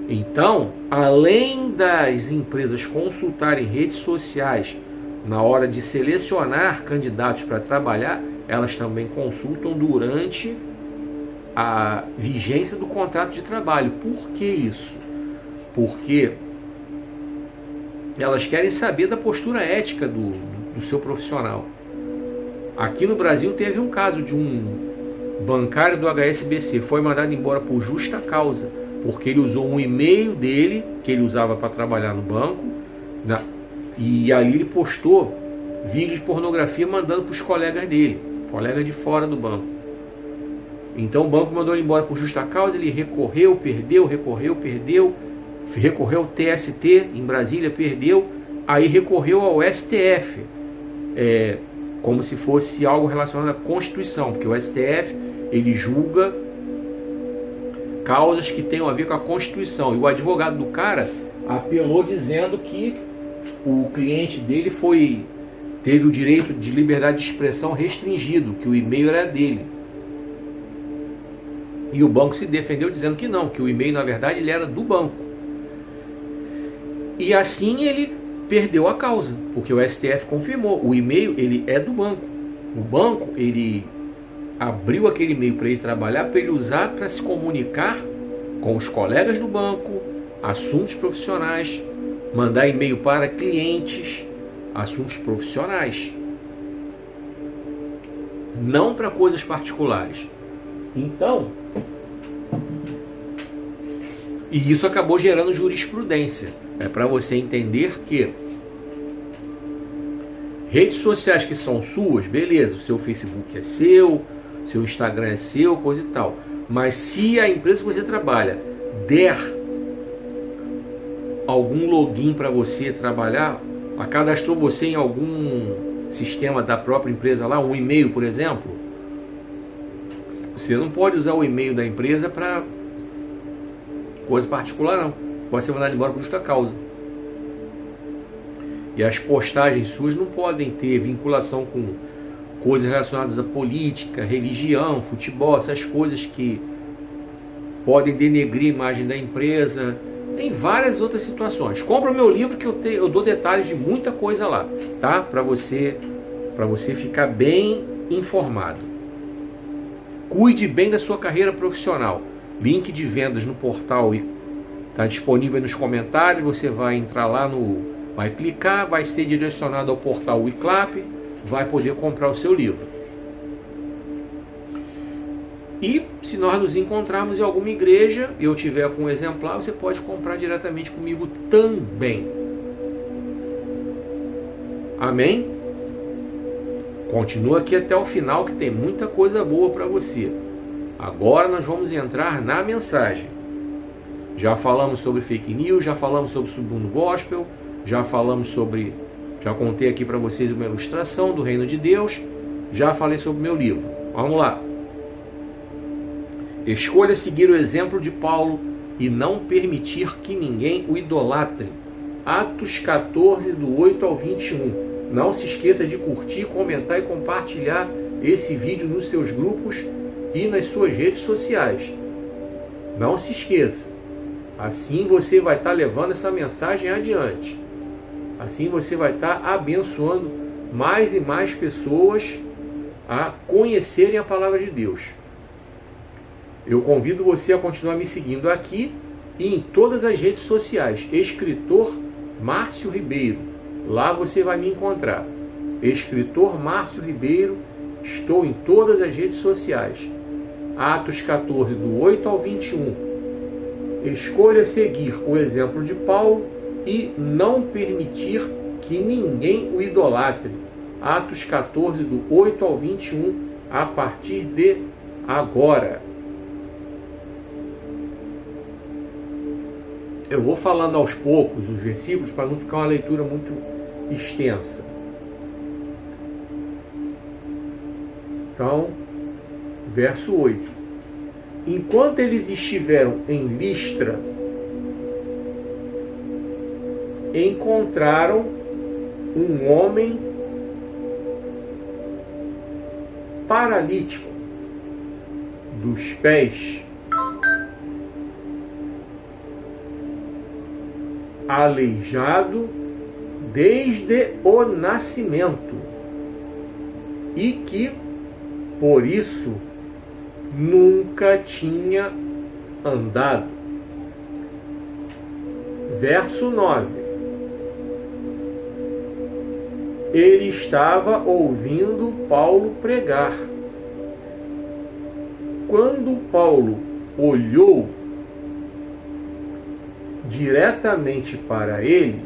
Speaker 1: Então, além das empresas consultarem redes sociais na hora de selecionar candidatos para trabalhar, elas também consultam durante a vigência do contrato de trabalho. Por que isso? Porque elas querem saber da postura ética do seu profissional. Aqui no Brasil teve um caso de um bancário do HSBC, foi mandado embora por justa causa, porque ele usou um e-mail dele, que ele usava para trabalhar no banco, E ali ele postou vídeos de pornografia mandando para os colegas dele, colegas de fora do banco. Então o banco mandou ele embora por justa causa, ele recorreu, perdeu, recorreu ao TST em Brasília, perdeu, aí recorreu ao STF, como se fosse algo relacionado à Constituição, porque o STF ele julga causas que tenham a ver com a Constituição, e o advogado do cara apelou dizendo que o cliente dele teve o direito de liberdade de expressão restringido, que o e-mail era dele. E o banco se defendeu dizendo que não, que o e-mail na verdade ele era do banco. E assim ele perdeu a causa, porque o STF confirmou, o e-mail ele é do banco. O banco ele abriu aquele e-mail para ele trabalhar, para ele usar para se comunicar com os colegas do banco, assuntos profissionais, mandar e-mail para clientes, assuntos profissionais, não para coisas particulares. Então, e isso acabou gerando jurisprudência. É para você entender que redes sociais que são suas, beleza, o seu Facebook é seu Instagram é seu, coisa e tal. Mas se a empresa que você trabalha der algum login para você trabalhar, cadastrou você em algum sistema da própria empresa lá, um e-mail, por exemplo, você não pode usar o e-mail da empresa para coisa particular, não. Pode ser mandado embora por justa causa. E as postagens suas não podem ter vinculação com coisas relacionadas à política, religião, futebol, essas coisas que podem denegrir a imagem da empresa. Tem várias outras situações. Compra o meu livro que eu dou detalhes de muita coisa lá, tá? Para você ficar bem informado. Cuide bem da sua carreira profissional. Link de vendas no portal está disponível aí nos comentários. Você vai entrar lá vai clicar, vai ser direcionado ao portal Wiclap, vai poder comprar o seu livro. E se nós nos encontrarmos em alguma igreja e eu tiver com um exemplar, você pode comprar diretamente comigo também. Amém? Continua aqui até o final que tem muita coisa boa para você. Agora nós vamos entrar na mensagem. Já falamos sobre fake news, já falamos sobre Subuno Gospel, já contei aqui para vocês uma ilustração do Reino de Deus, já falei sobre o meu livro. Vamos lá. Escolha seguir o exemplo de Paulo e não permitir que ninguém o idolatre. Atos 14, do 8 ao 21. Não se esqueça de curtir, comentar e compartilhar esse vídeo nos seus grupos e nas suas redes sociais. Não se esqueça. Assim você vai estar levando essa mensagem adiante. Assim você vai estar abençoando mais e mais pessoas a conhecerem a palavra de Deus. Eu convido você a continuar me seguindo aqui e em todas as redes sociais. Escritor Márcio Ribeiro. Lá você vai me encontrar. Escritor Márcio Ribeiro. Estou em todas as redes sociais. Atos 14, do 8 ao 21. Escolha seguir o exemplo de Paulo e não permitir que ninguém o idolatre. Atos 14, do 8 ao 21, a partir de agora. Eu vou falando aos poucos os versículos para não ficar uma leitura muito extensa. Então, verso 8. Enquanto eles estiveram em Listra, encontraram um homem paralítico dos pés, aleijado desde o nascimento, e que, por isso, nunca tinha andado. Verso 9. Ele estava ouvindo Paulo pregar. Quando Paulo olhou diretamente para ele,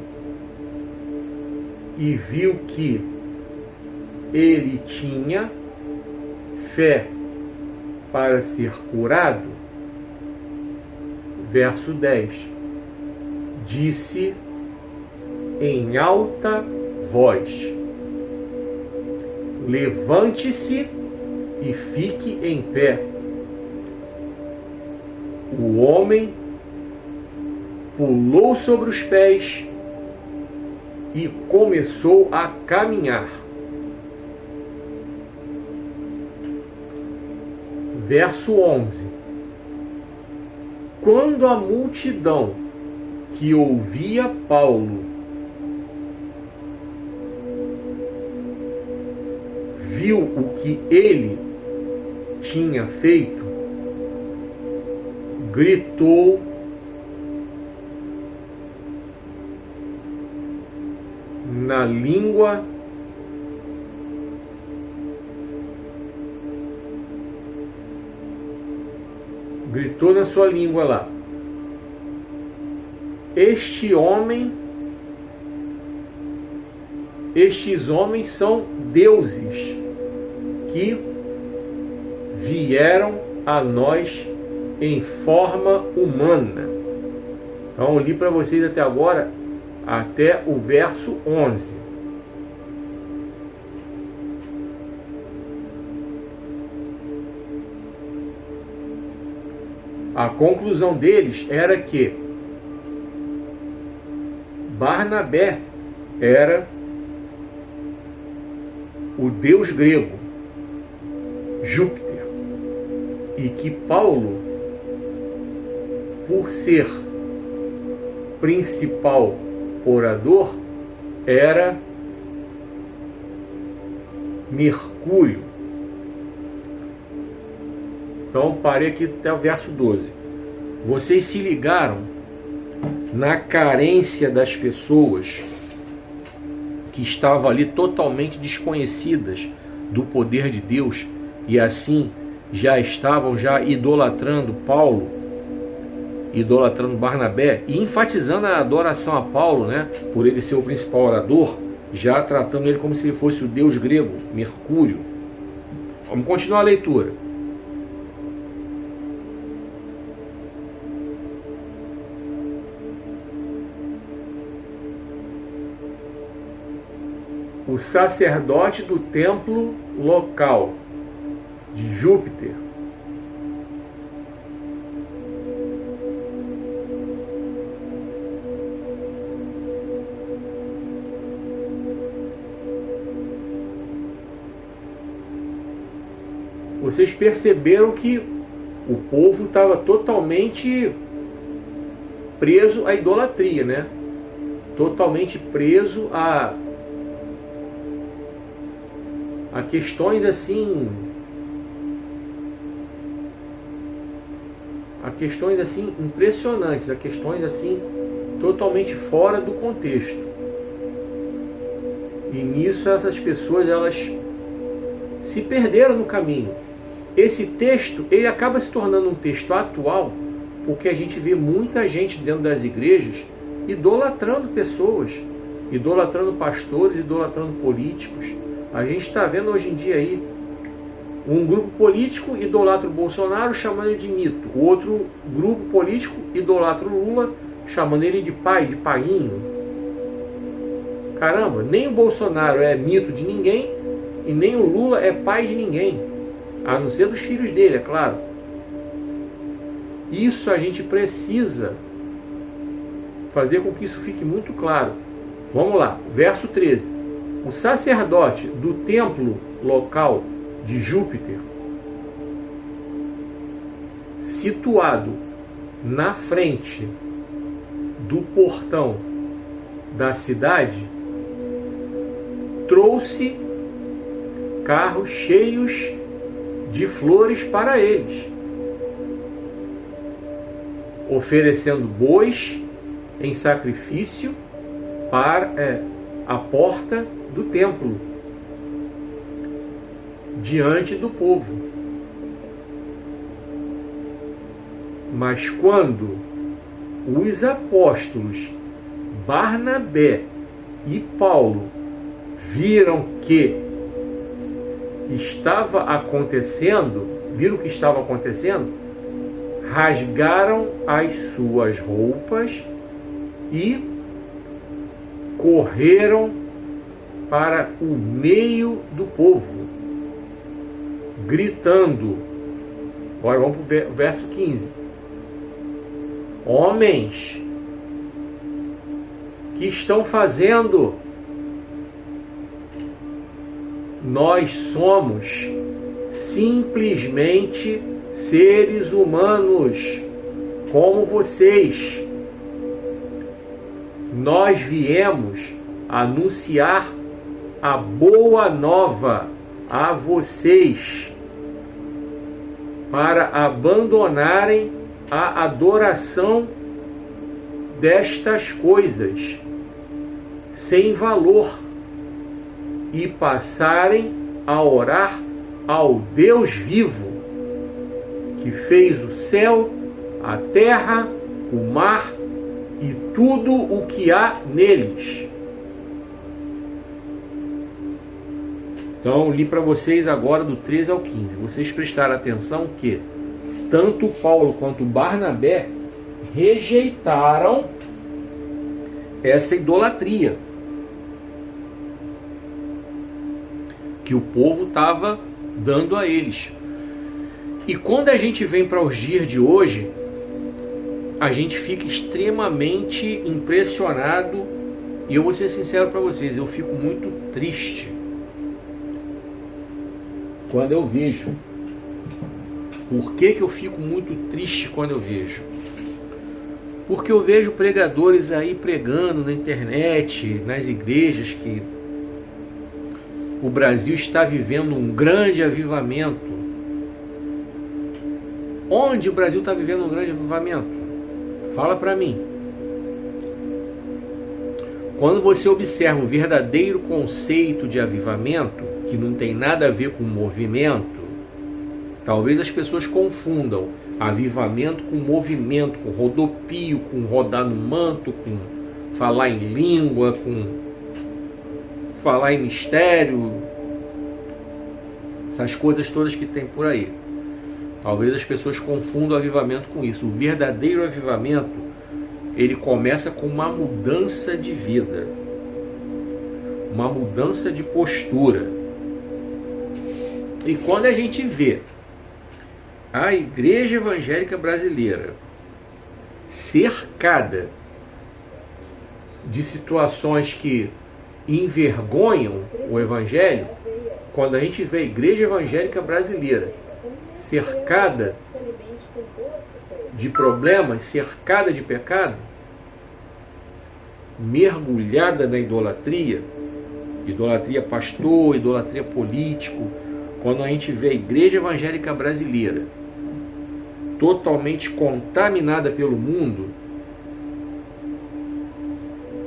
Speaker 1: e viu que ele tinha fé para ser curado, verso 10, disse em alta voz: levante-se e fique em pé. O homem pulou sobre os pés e começou a caminhar. Verso 11. Quando a multidão que ouvia Paulo viu o que ele tinha feito, gritou na língua na sua língua lá: estes homens são deuses que vieram a nós em forma humana. Então eu li para vocês até agora, até o verso 11. A conclusão deles era que Barnabé era o deus grego, Júpiter, e que Paulo, por ser principal orador, era Mercúrio. Então parei aqui até o verso 12. Vocês se ligaram na carência das pessoas que estavam ali totalmente desconhecidas do poder de Deus e assim já estavam idolatrando Paulo, idolatrando Barnabé e enfatizando a adoração a Paulo, né, por ele ser o principal orador, já tratando ele como se ele fosse o deus grego, Mercúrio. Vamos continuar a leitura. O sacerdote do templo local de Júpiter vocês perceberam que o povo estava totalmente preso à idolatria, né? Totalmente preso a questões assim, impressionantes, a questões assim totalmente fora do contexto. E nisso essas pessoas, elas se perderam no caminho. Esse texto, ele acaba se tornando um texto atual, porque a gente vê muita gente dentro das igrejas idolatrando pessoas, idolatrando pastores, idolatrando políticos. A gente está vendo hoje em dia aí um grupo político idolatra o Bolsonaro, chamando ele de mito. O outro grupo político idolatra o Lula, chamando ele de pai, de painho. Caramba, nem o Bolsonaro é mito de ninguém e nem o Lula é pai de ninguém, a não ser dos filhos dele, é claro. Isso a gente precisa fazer com que isso fique muito claro. Vamos lá, verso 13. O sacerdote do templo local de Júpiter, situado na frente do portão da cidade, trouxe carros cheios de flores para eles, oferecendo bois em sacrifício para a porta do templo, diante do povo. Mas quando os apóstolos Barnabé e Paulo viram que estava acontecendo, viram o que estava acontecendo, rasgaram as suas roupas e correram para o meio do povo, gritando. Agora vamos para o verso 15. Homens, que estão fazendo? Nós somos simplesmente seres humanos, como vocês. Nós viemos anunciar a boa nova a vocês, para abandonarem a adoração destas coisas sem valor e passarem a orar ao Deus vivo, que fez o céu, a terra, o mar e tudo o que há neles. Então, li para vocês agora do 13 ao 15. Vocês prestaram atenção que tanto Paulo quanto Barnabé rejeitaram essa idolatria que o povo estava dando a eles. E quando a gente vem para os dias de hoje, a gente fica extremamente impressionado, e eu vou ser sincero para vocês, eu fico muito triste quando eu vejo. Por que eu fico muito triste quando eu vejo? Porque eu vejo pregadores aí pregando na internet, nas igrejas, que o Brasil está vivendo um grande avivamento. Onde o Brasil está vivendo um grande avivamento? Fala para mim. Quando você observa o verdadeiro conceito de avivamento, que não tem nada a ver com movimento, talvez as pessoas confundam avivamento com movimento, com rodopio, com rodar no manto, com falar em língua, com falar em mistério, essas coisas todas que tem por aí. Talvez as pessoas confundam o avivamento com isso. O verdadeiro avivamento, ele começa com uma mudança de vida, uma mudança de postura. E quando a gente vê a igreja evangélica brasileira cercada de situações que envergonham o evangelho, quando a gente vê a igreja evangélica brasileira cercada de problemas, cercada de pecado, mergulhada na idolatria, idolatria pastor, idolatria político, quando a gente vê a igreja evangélica brasileira totalmente contaminada pelo mundo,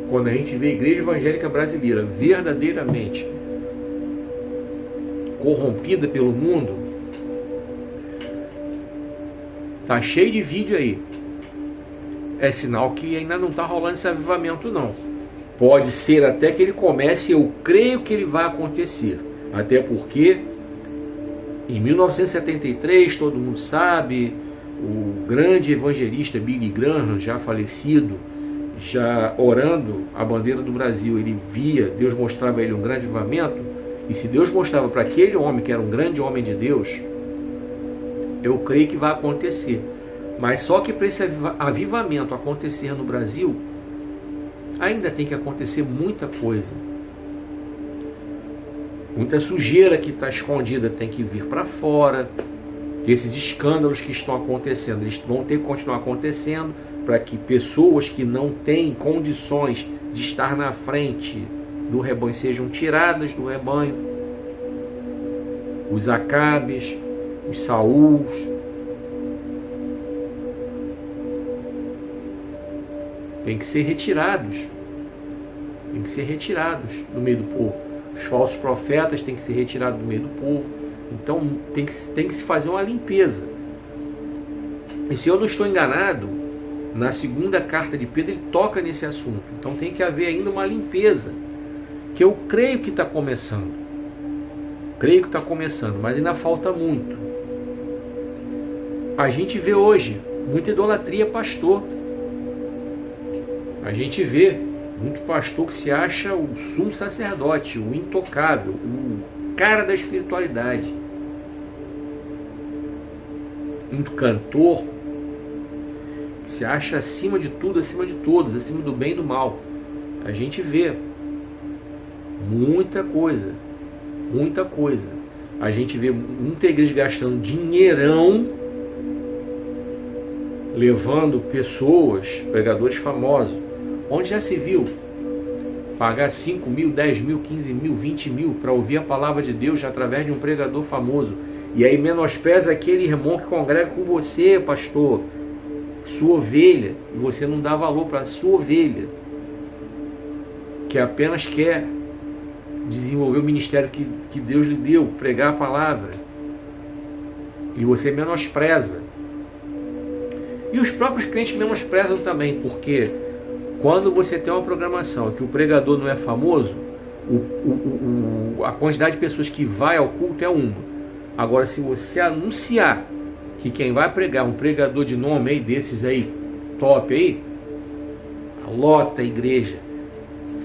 Speaker 1: quando a gente vê a igreja evangélica brasileira verdadeiramente corrompida pelo mundo, tá cheio de vídeo aí, é sinal que ainda não está rolando esse avivamento não. Pode ser até que ele comece, eu creio que ele vai acontecer, até porque em 1973, todo mundo sabe, o grande evangelista Billy Graham, já falecido, já orando a bandeira do Brasil, ele via, Deus mostrava a ele um grande avivamento, e se Deus mostrava para aquele homem que era um grande homem de Deus, eu creio que vai acontecer. Mas só que para esse avivamento acontecer no Brasil, ainda tem que acontecer muita coisa. Muita sujeira que está escondida tem que vir para fora. Esses escândalos que estão acontecendo, eles vão ter que continuar acontecendo para que pessoas que não têm condições de estar na frente do rebanho sejam tiradas do rebanho. Os Acabes, os Saúls, tem que ser retirados. Tem que ser retirados do meio do povo. Os falsos profetas têm que ser retirados do meio do povo. Então tem que se fazer uma limpeza. E se eu não estou enganado, na segunda carta de Pedro ele toca nesse assunto. Então tem que haver ainda uma limpeza, que eu creio que está começando. Creio que está começando, mas ainda falta muito. A gente vê hoje muita idolatria pastor. A gente vê muito pastor que se acha o sumo sacerdote, o intocável, o cara da espiritualidade. Muito cantor que se acha acima de tudo, acima de todos, acima do bem e do mal. A gente vê muita coisa, muita coisa. A gente vê muita igreja gastando dinheirão, levando pessoas, pregadores famosos. Onde já se viu pagar 5 mil, 10 mil, 15 mil, 20 mil para ouvir a palavra de Deus através de um pregador famoso? E aí menospreza aquele irmão que congrega com você, pastor, sua ovelha, e você não dá valor para a sua ovelha, que apenas quer desenvolver o ministério que Deus lhe deu, pregar a palavra, e você menospreza. E os próprios crentes menosprezam também, porque quando você tem uma programação que o pregador não é famoso, a quantidade de pessoas que vai ao culto é uma. Agora, se você anunciar que quem vai pregar um pregador de nome aí, desses aí, top aí, lota a igreja,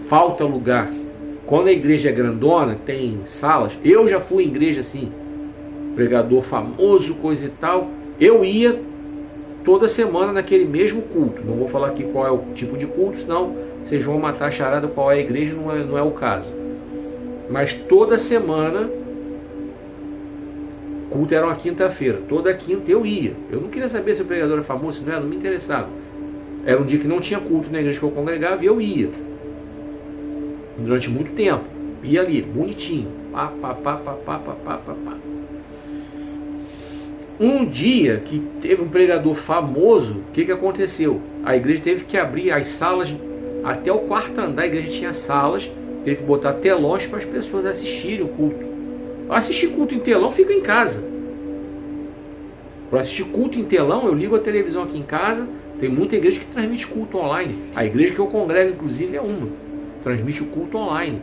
Speaker 1: falta lugar. Quando a igreja é grandona, tem salas, eu já fui em igreja assim, pregador famoso, coisa e tal, eu ia toda semana naquele mesmo culto. Não vou falar aqui qual é o tipo de culto, senão vocês vão matar a charada qual é a igreja, não é o caso. Mas toda semana, o culto era uma quinta-feira, toda quinta eu ia. Eu não queria saber se o pregador era famoso, se não era, não me interessava. Era um dia que não tinha culto na igreja que eu congregava e eu ia. Durante muito tempo. Ia ali, bonitinho. Pá, pá, pá, pá, pá, pá, pá, pá, pá. Um dia que teve um pregador famoso, o que aconteceu? A igreja teve que abrir as salas, até o quarto andar a igreja tinha salas, teve que botar telões para as pessoas assistirem o culto. Assistir culto em telão, fico em casa. Para assistir culto em telão, eu ligo a televisão aqui em casa. Tem muita igreja que transmite culto online. A igreja que eu congrego, inclusive, é uma. Transmite o culto online.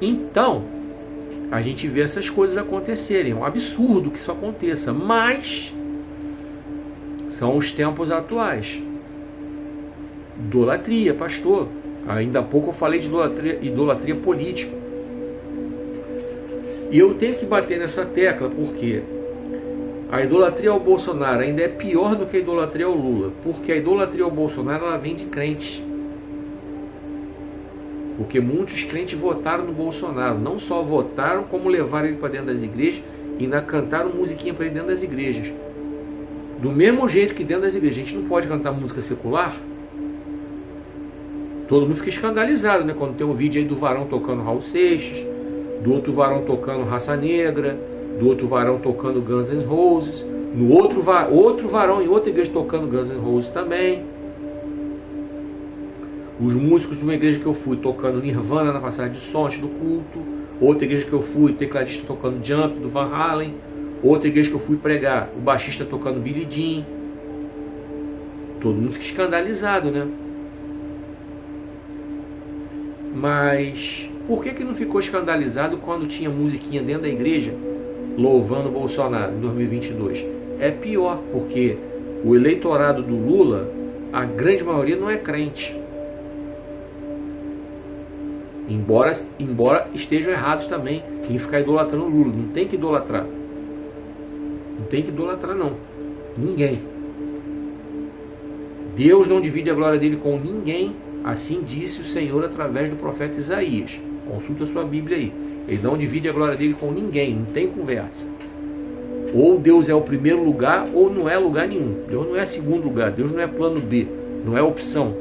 Speaker 1: Então, a gente vê essas coisas acontecerem. É um absurdo que isso aconteça. Mas, são os tempos atuais. Idolatria, pastor. Ainda há pouco eu falei de idolatria política. E eu tenho que bater nessa tecla porque a idolatria ao Bolsonaro ainda é pior do que a idolatria ao Lula. Porque a idolatria ao Bolsonaro ela vem de crentes. Porque muitos crentes votaram no Bolsonaro. Não só votaram, como levaram ele para dentro das igrejas e ainda cantaram musiquinha para ele dentro das igrejas. Do mesmo jeito que dentro das igrejas a gente não pode cantar música secular. Todo mundo fica escandalizado, né? Quando tem um vídeo aí do varão tocando Raul Seixas, do outro varão tocando Raça Negra, do outro varão tocando Guns N' Roses, no outro varão em outra igreja tocando Guns N' Roses também. Os músicos de uma igreja que eu fui tocando Nirvana na passagem de som antes do culto. Outra igreja que eu fui, tecladista tocando Jump do Van Halen. Outra igreja que eu fui pregar, o baixista tocando Billy Jean. Todo mundo fica escandalizado, né? Mas por que não ficou escandalizado quando tinha musiquinha dentro da igreja louvando o Bolsonaro em 2022? É pior, porque o eleitorado do Lula, a grande maioria não é crente. Embora estejam errados também em ficar idolatrando o Lula. Não tem que idolatrar. Não tem que idolatrar, não. Ninguém. Deus não divide a glória dele com ninguém. Assim disse o Senhor através do profeta Isaías. Consulta a sua Bíblia aí. Ele não divide a glória dele com ninguém. Não tem conversa. Ou Deus é o primeiro lugar, ou não é lugar nenhum. Deus não é segundo lugar. Deus não é plano B. Não é opção.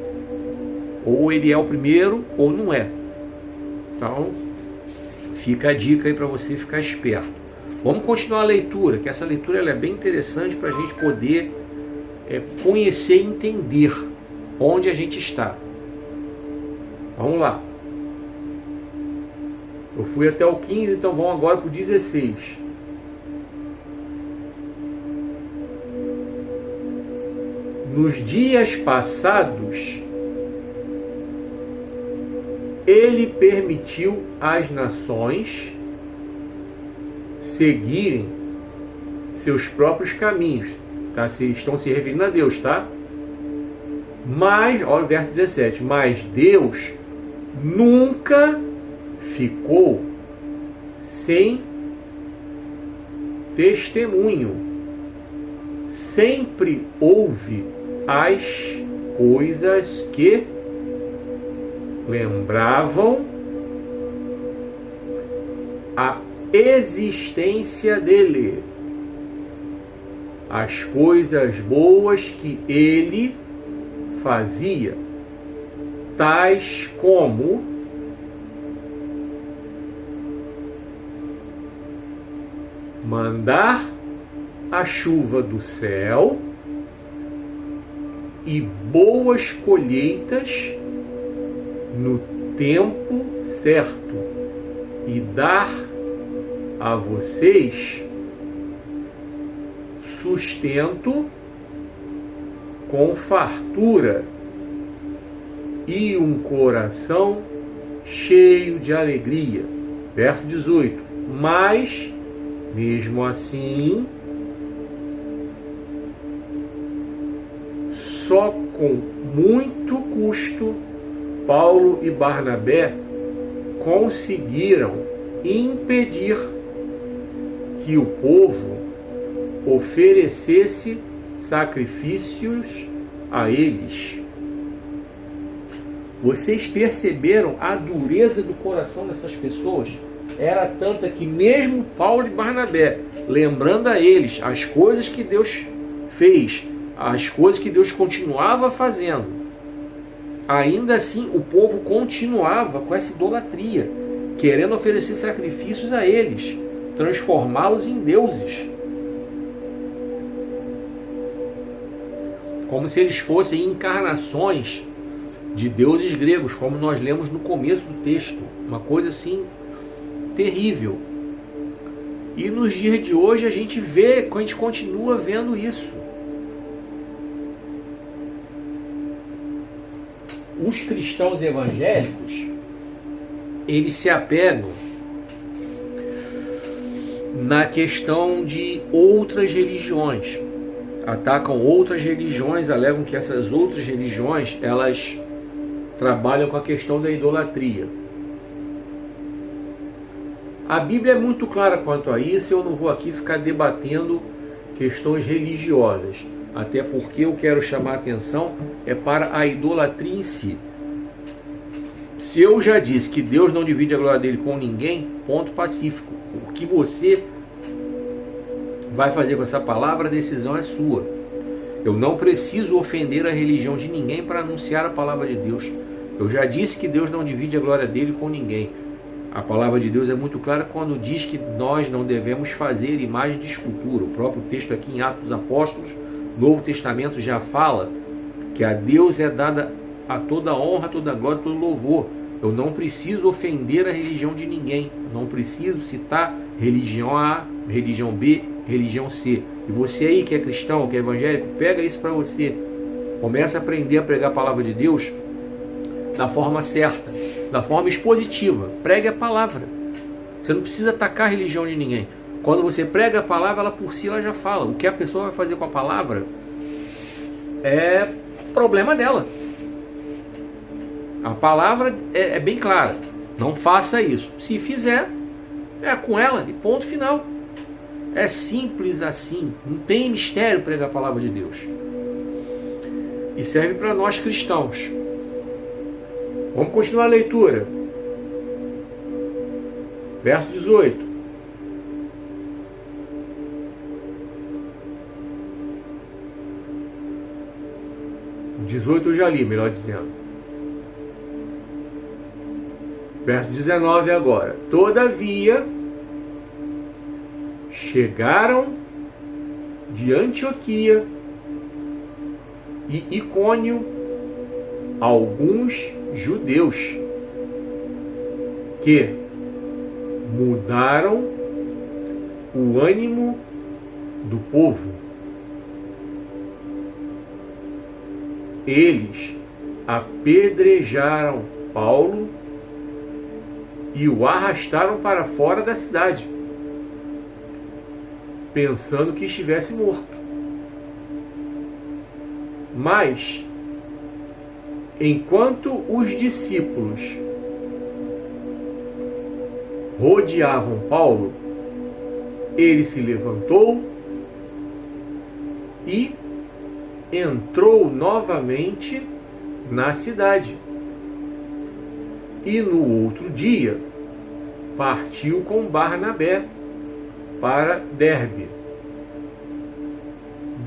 Speaker 1: Ou ele é o primeiro, ou não é. Então, fica a dica aí para você ficar esperto. Vamos continuar a leitura, que essa leitura ela é bem interessante para a gente poder conhecer e entender onde a gente está. Vamos lá. Eu fui até o 15, então vamos agora para o 16. Nos dias passados, ele permitiu as nações seguirem seus próprios caminhos. Tá? Estão se referindo a Deus, tá? Mas, olha o verso 17. Mas Deus nunca ficou sem testemunho. Sempre houve as coisas que lembravam a existência dele, as coisas boas que ele fazia, tais como mandar a chuva do céu e boas colheitas no tempo certo, e dar a vocês sustento com fartura e um coração cheio de alegria. Verso 18. Mas, mesmo assim, só com muito custo, Paulo e Barnabé conseguiram impedir que o povo oferecesse sacrifícios a eles. Vocês perceberam a dureza do coração dessas pessoas? Era tanta que mesmo Paulo e Barnabé, lembrando a eles as coisas que Deus fez, as coisas que Deus continuava fazendo, ainda assim o povo continuava com essa idolatria, querendo oferecer sacrifícios a eles, transformá-los em deuses, como se eles fossem encarnações de deuses gregos, como nós lemos no começo do texto. Uma coisa assim terrível. E nos dias de hoje a gente continua vendo isso. Os cristãos evangélicos, eles se apegam na questão de outras religiões. Atacam outras religiões, alegam que essas outras religiões, elas trabalham com a questão da idolatria. A Bíblia é muito clara quanto a isso, eu não vou aqui ficar debatendo questões religiosas, até porque eu quero chamar a atenção para a idolatria em si. Se eu já disse que Deus não divide a glória dele com ninguém, ponto pacífico. O que você vai fazer com essa palavra, a decisão é sua. Eu não preciso ofender a religião de ninguém para anunciar a palavra de Deus. Eu já disse que Deus não divide a glória dele com ninguém. A palavra de Deus é muito clara quando diz que nós não devemos fazer imagem de escultura. O próprio texto aqui em Atos dos Apóstolos, Novo Testamento, já fala que a Deus é dada a toda honra, toda glória, todo louvor. Eu não preciso ofender a religião de ninguém. Eu não preciso citar religião A, religião B, religião C. E você aí que é cristão, que é evangélico, pega isso para você. Começa a aprender a pregar a palavra de Deus da forma certa, da forma expositiva. Pregue a palavra. Você não precisa atacar a religião de ninguém. Quando você prega a palavra, ela por si ela já fala. O que a pessoa vai fazer com a palavra é problema dela. A palavra é bem clara. Não faça isso. Se fizer, é com ela, e ponto final. É simples assim. Não tem mistério pregar a palavra de Deus. E serve para nós cristãos. Vamos continuar a leitura. Verso 18. O 18 eu já li, melhor dizendo. Verso 19 agora. Todavia, chegaram de Antioquia e Icônio alguns judeus que mudaram o ânimo do povo. Eles apedrejaram Paulo e o arrastaram para fora da cidade, pensando que estivesse morto. Mas, enquanto os discípulos rodeavam Paulo, ele se levantou e entrou novamente na cidade. E no outro dia partiu com Barnabé para Derbe.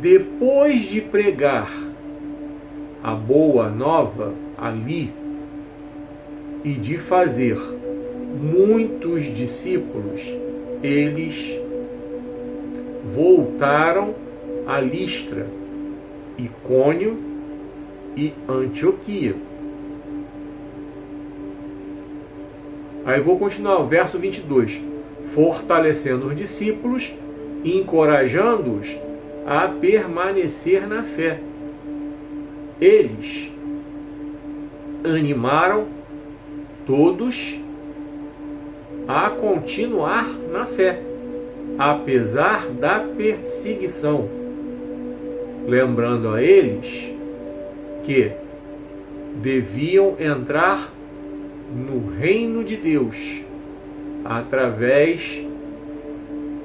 Speaker 1: Depois de pregar a boa nova ali e de fazer muitos discípulos, eles voltaram a Listra, Icônio e Antioquia. Aí vou continuar, o verso 22. Fortalecendo os discípulos e encorajando-os a permanecer na fé. Eles animaram todos a continuar na fé, apesar da perseguição, lembrando a eles que deviam entrar no reino de Deus através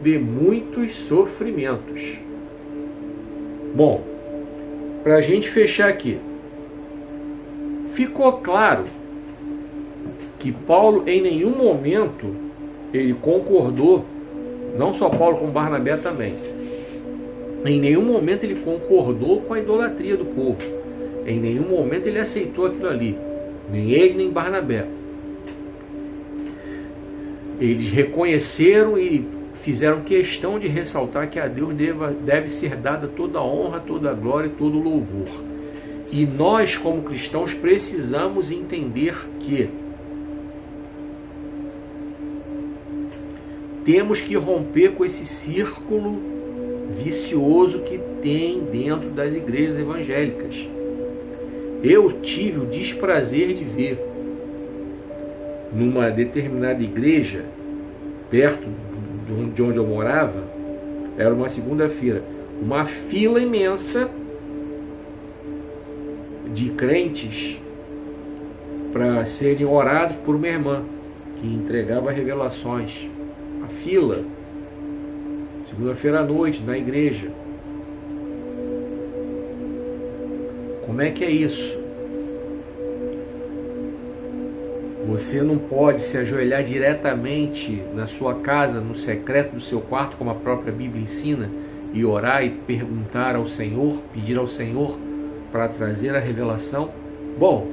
Speaker 1: de muitos sofrimentos. Bom, para a gente fechar aqui, ficou claro que Paulo em nenhum momento ele concordou, não só Paulo como Barnabé também, em nenhum momento ele concordou com a idolatria do povo, em nenhum momento ele aceitou aquilo ali, nem ele nem Barnabé. Eles reconheceram e fizeram questão de ressaltar que a Deus deve ser dada toda a honra, toda a glória e todo o louvor. E nós, como cristãos, precisamos entender que temos que romper com esse círculo vicioso que tem dentro das igrejas evangélicas. Eu tive o desprazer de ver numa determinada igreja, perto de onde eu morava, era uma segunda-feira, uma fila imensa de crentes para serem orados por uma irmã que entregava revelações. A fila, segunda-feira à noite, na igreja. Como é que é isso? Você não pode se ajoelhar diretamente na sua casa, no secreto do seu quarto, como a própria Bíblia ensina, e orar e perguntar ao Senhor, pedir ao Senhor para trazer a revelação? Bom,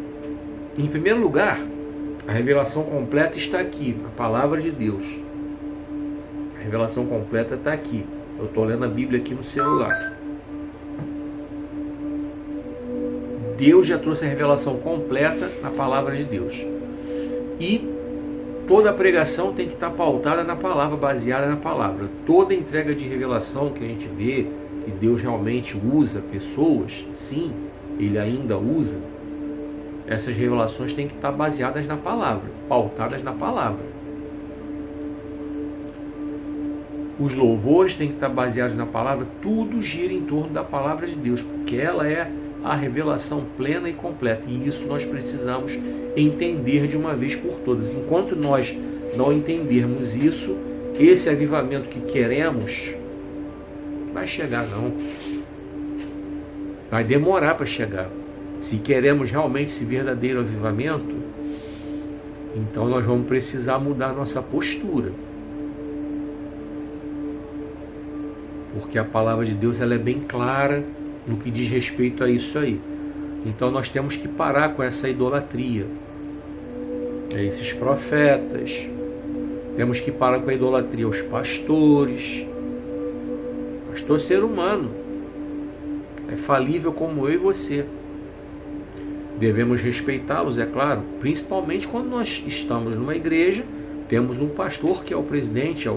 Speaker 1: em primeiro lugar, a revelação completa está aqui, a palavra de Deus. A revelação completa está aqui. Eu estou lendo a Bíblia aqui no celular. Deus já trouxe a revelação completa na palavra de Deus. E toda a pregação tem que estar pautada na palavra, baseada na palavra. Toda entrega de revelação que a gente vê, que Deus realmente usa pessoas, sim, Ele ainda usa, essas revelações têm que estar baseadas na palavra, pautadas na palavra. Os louvores têm que estar baseados na palavra, tudo gira em torno da palavra de Deus, porque ela é a revelação plena e completa, e isso nós precisamos entender de uma vez por todas. Enquanto nós não entendermos isso, esse avivamento que queremos vai chegar não, vai demorar para chegar. Se queremos realmente esse verdadeiro avivamento, então nós vamos precisar mudar nossa postura, porque a palavra de Deus ela é bem clara no que diz respeito a isso aí. Então nós temos que parar com essa idolatria, esses profetas, temos que parar com a idolatria aos pastores. Pastor é ser humano, é falível como eu e você. Devemos respeitá-los, é claro, principalmente quando nós estamos numa igreja, temos um pastor que é o presidente,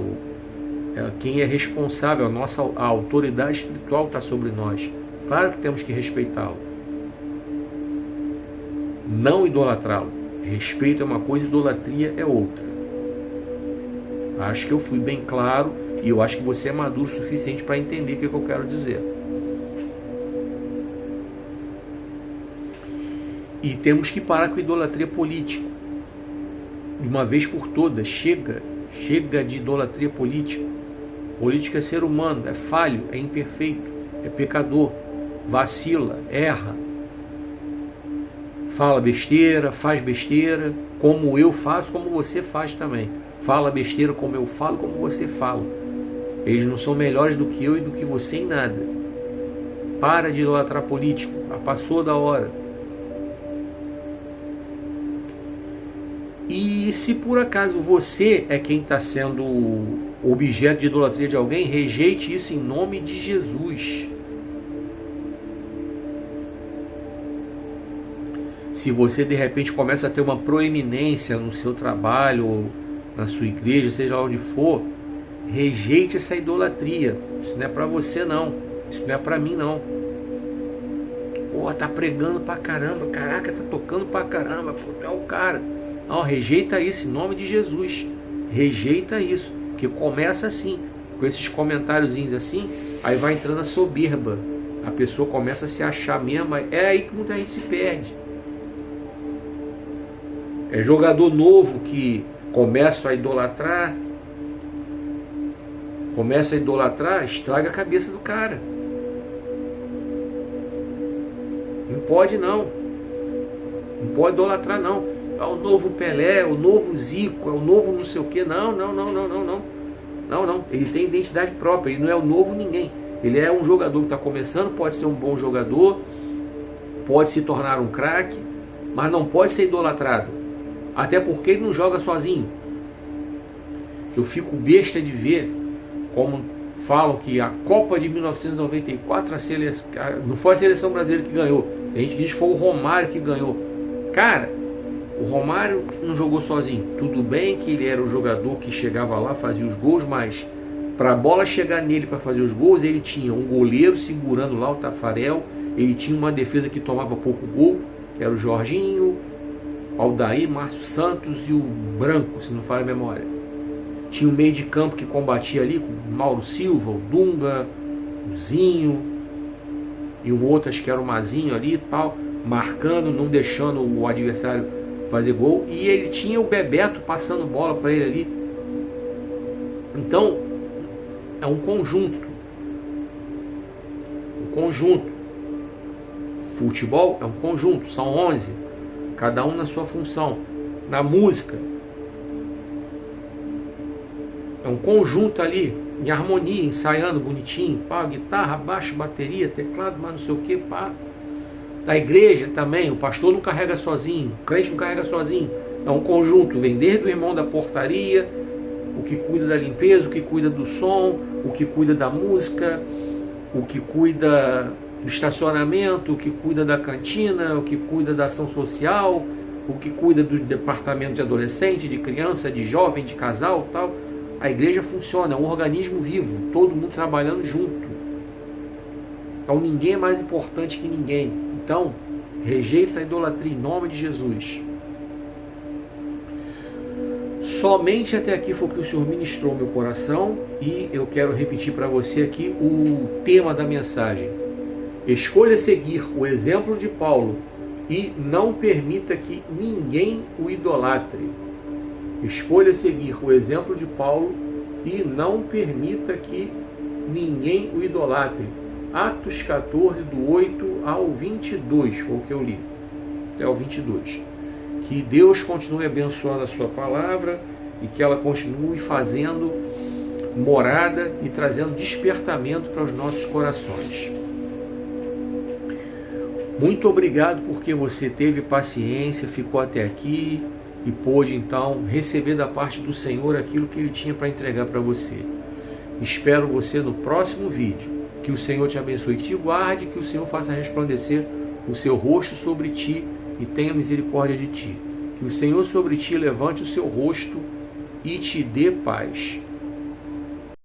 Speaker 1: quem é responsável, a autoridade espiritual está sobre nós. Claro que temos que respeitá-lo, não idolatrá-lo. Respeito é uma coisa, idolatria é outra. Acho que eu fui bem claro e eu acho que você é maduro o suficiente para entender o que eu quero dizer. E temos que parar com a idolatria política. De uma vez por todas, chega de idolatria política. Política é ser humano, é falho, é imperfeito, é pecador, vacila, erra, fala besteira, faz besteira, como eu faço, como você faz também. Fala besteira como eu falo, como você fala. Eles não são melhores do que eu e do que você em nada. Para de idolatrar político, passou da hora. E se por acaso você é quem está sendo objeto de idolatria de alguém, rejeite isso em nome de Jesus. Se você de repente começa a ter uma proeminência no seu trabalho, ou na sua igreja, seja onde for, rejeite essa idolatria. Isso não é para você não, isso não é para mim não. Pô, tá pregando pra caramba, caraca, tá tocando pra caramba, pô, é o cara. Não, rejeita isso em nome de Jesus. Rejeita isso, que começa assim, com esses comentáriozinhos assim, aí vai entrando a soberba. A pessoa começa a se achar mesmo, é aí que muita gente se perde. É jogador novo que começa a idolatrar, estraga a cabeça do cara. Não pode não. Não pode idolatrar não. É o novo Pelé, é o novo Zico, é o novo não sei o que. Não. Ele tem identidade própria, ele não é o novo ninguém. Ele é um jogador que está começando, pode ser um bom jogador, pode se tornar um craque, mas não pode ser idolatrado. Até porque ele não joga sozinho. Eu fico besta de ver como falam que a Copa de 1994 não foi a seleção brasileira que ganhou. A gente diz que foi o Romário que ganhou. Cara, o Romário não jogou sozinho. Tudo bem que ele era o jogador que chegava lá, fazia os gols, mas para a bola chegar nele para fazer os gols, ele tinha um goleiro segurando lá o Tafarel, ele tinha uma defesa que tomava pouco gol, que era o Jorginho, Aldair, Márcio Santos e o Branco, se não falha a memória. Tinha um meio de campo que combatia ali com o Mauro Silva, o Dunga, o Zinho e o outro, acho que era o Mazinho ali e tal, marcando, não deixando o adversário fazer gol. E ele tinha o Bebeto passando bola para ele ali. Então, é um conjunto. Futebol é um conjunto, são 11, cada um na sua função. Na música, é um conjunto ali, em harmonia, ensaiando bonitinho, pá, guitarra, baixo, bateria, teclado, mas não sei o que, pá. Da igreja também, o pastor não carrega sozinho, o crente não carrega sozinho. É um conjunto, vem desde o irmão da portaria, o que cuida da limpeza, o que cuida do som, o que cuida da música, o que cuida do estacionamento, o que cuida da cantina, o que cuida da ação social, o que cuida do departamento de adolescente, de criança, de jovem, de casal, tal. A igreja funciona, é um organismo vivo, todo mundo trabalhando junto. Então ninguém é mais importante que ninguém. Então, rejeita a idolatria em nome de Jesus. Somente até aqui foi o que o Senhor ministrou no meu coração e eu quero repetir para você aqui o tema da mensagem. Escolha seguir o exemplo de Paulo e não permita que ninguém o idolatre. Escolha seguir o exemplo de Paulo e não permita que ninguém o idolatre. Atos 14, do 8 ao 22, foi o que eu li, até o 22. Que Deus continue abençoando a sua palavra e que ela continue fazendo morada e trazendo despertamento para os nossos corações. Muito obrigado porque você teve paciência, ficou até aqui e pôde então receber da parte do Senhor aquilo que Ele tinha para entregar para você. Espero você no próximo vídeo. Que o Senhor te abençoe e te guarde, que o Senhor faça resplandecer o seu rosto sobre ti e tenha misericórdia de ti. Que o Senhor sobre ti levante o seu rosto e te dê paz.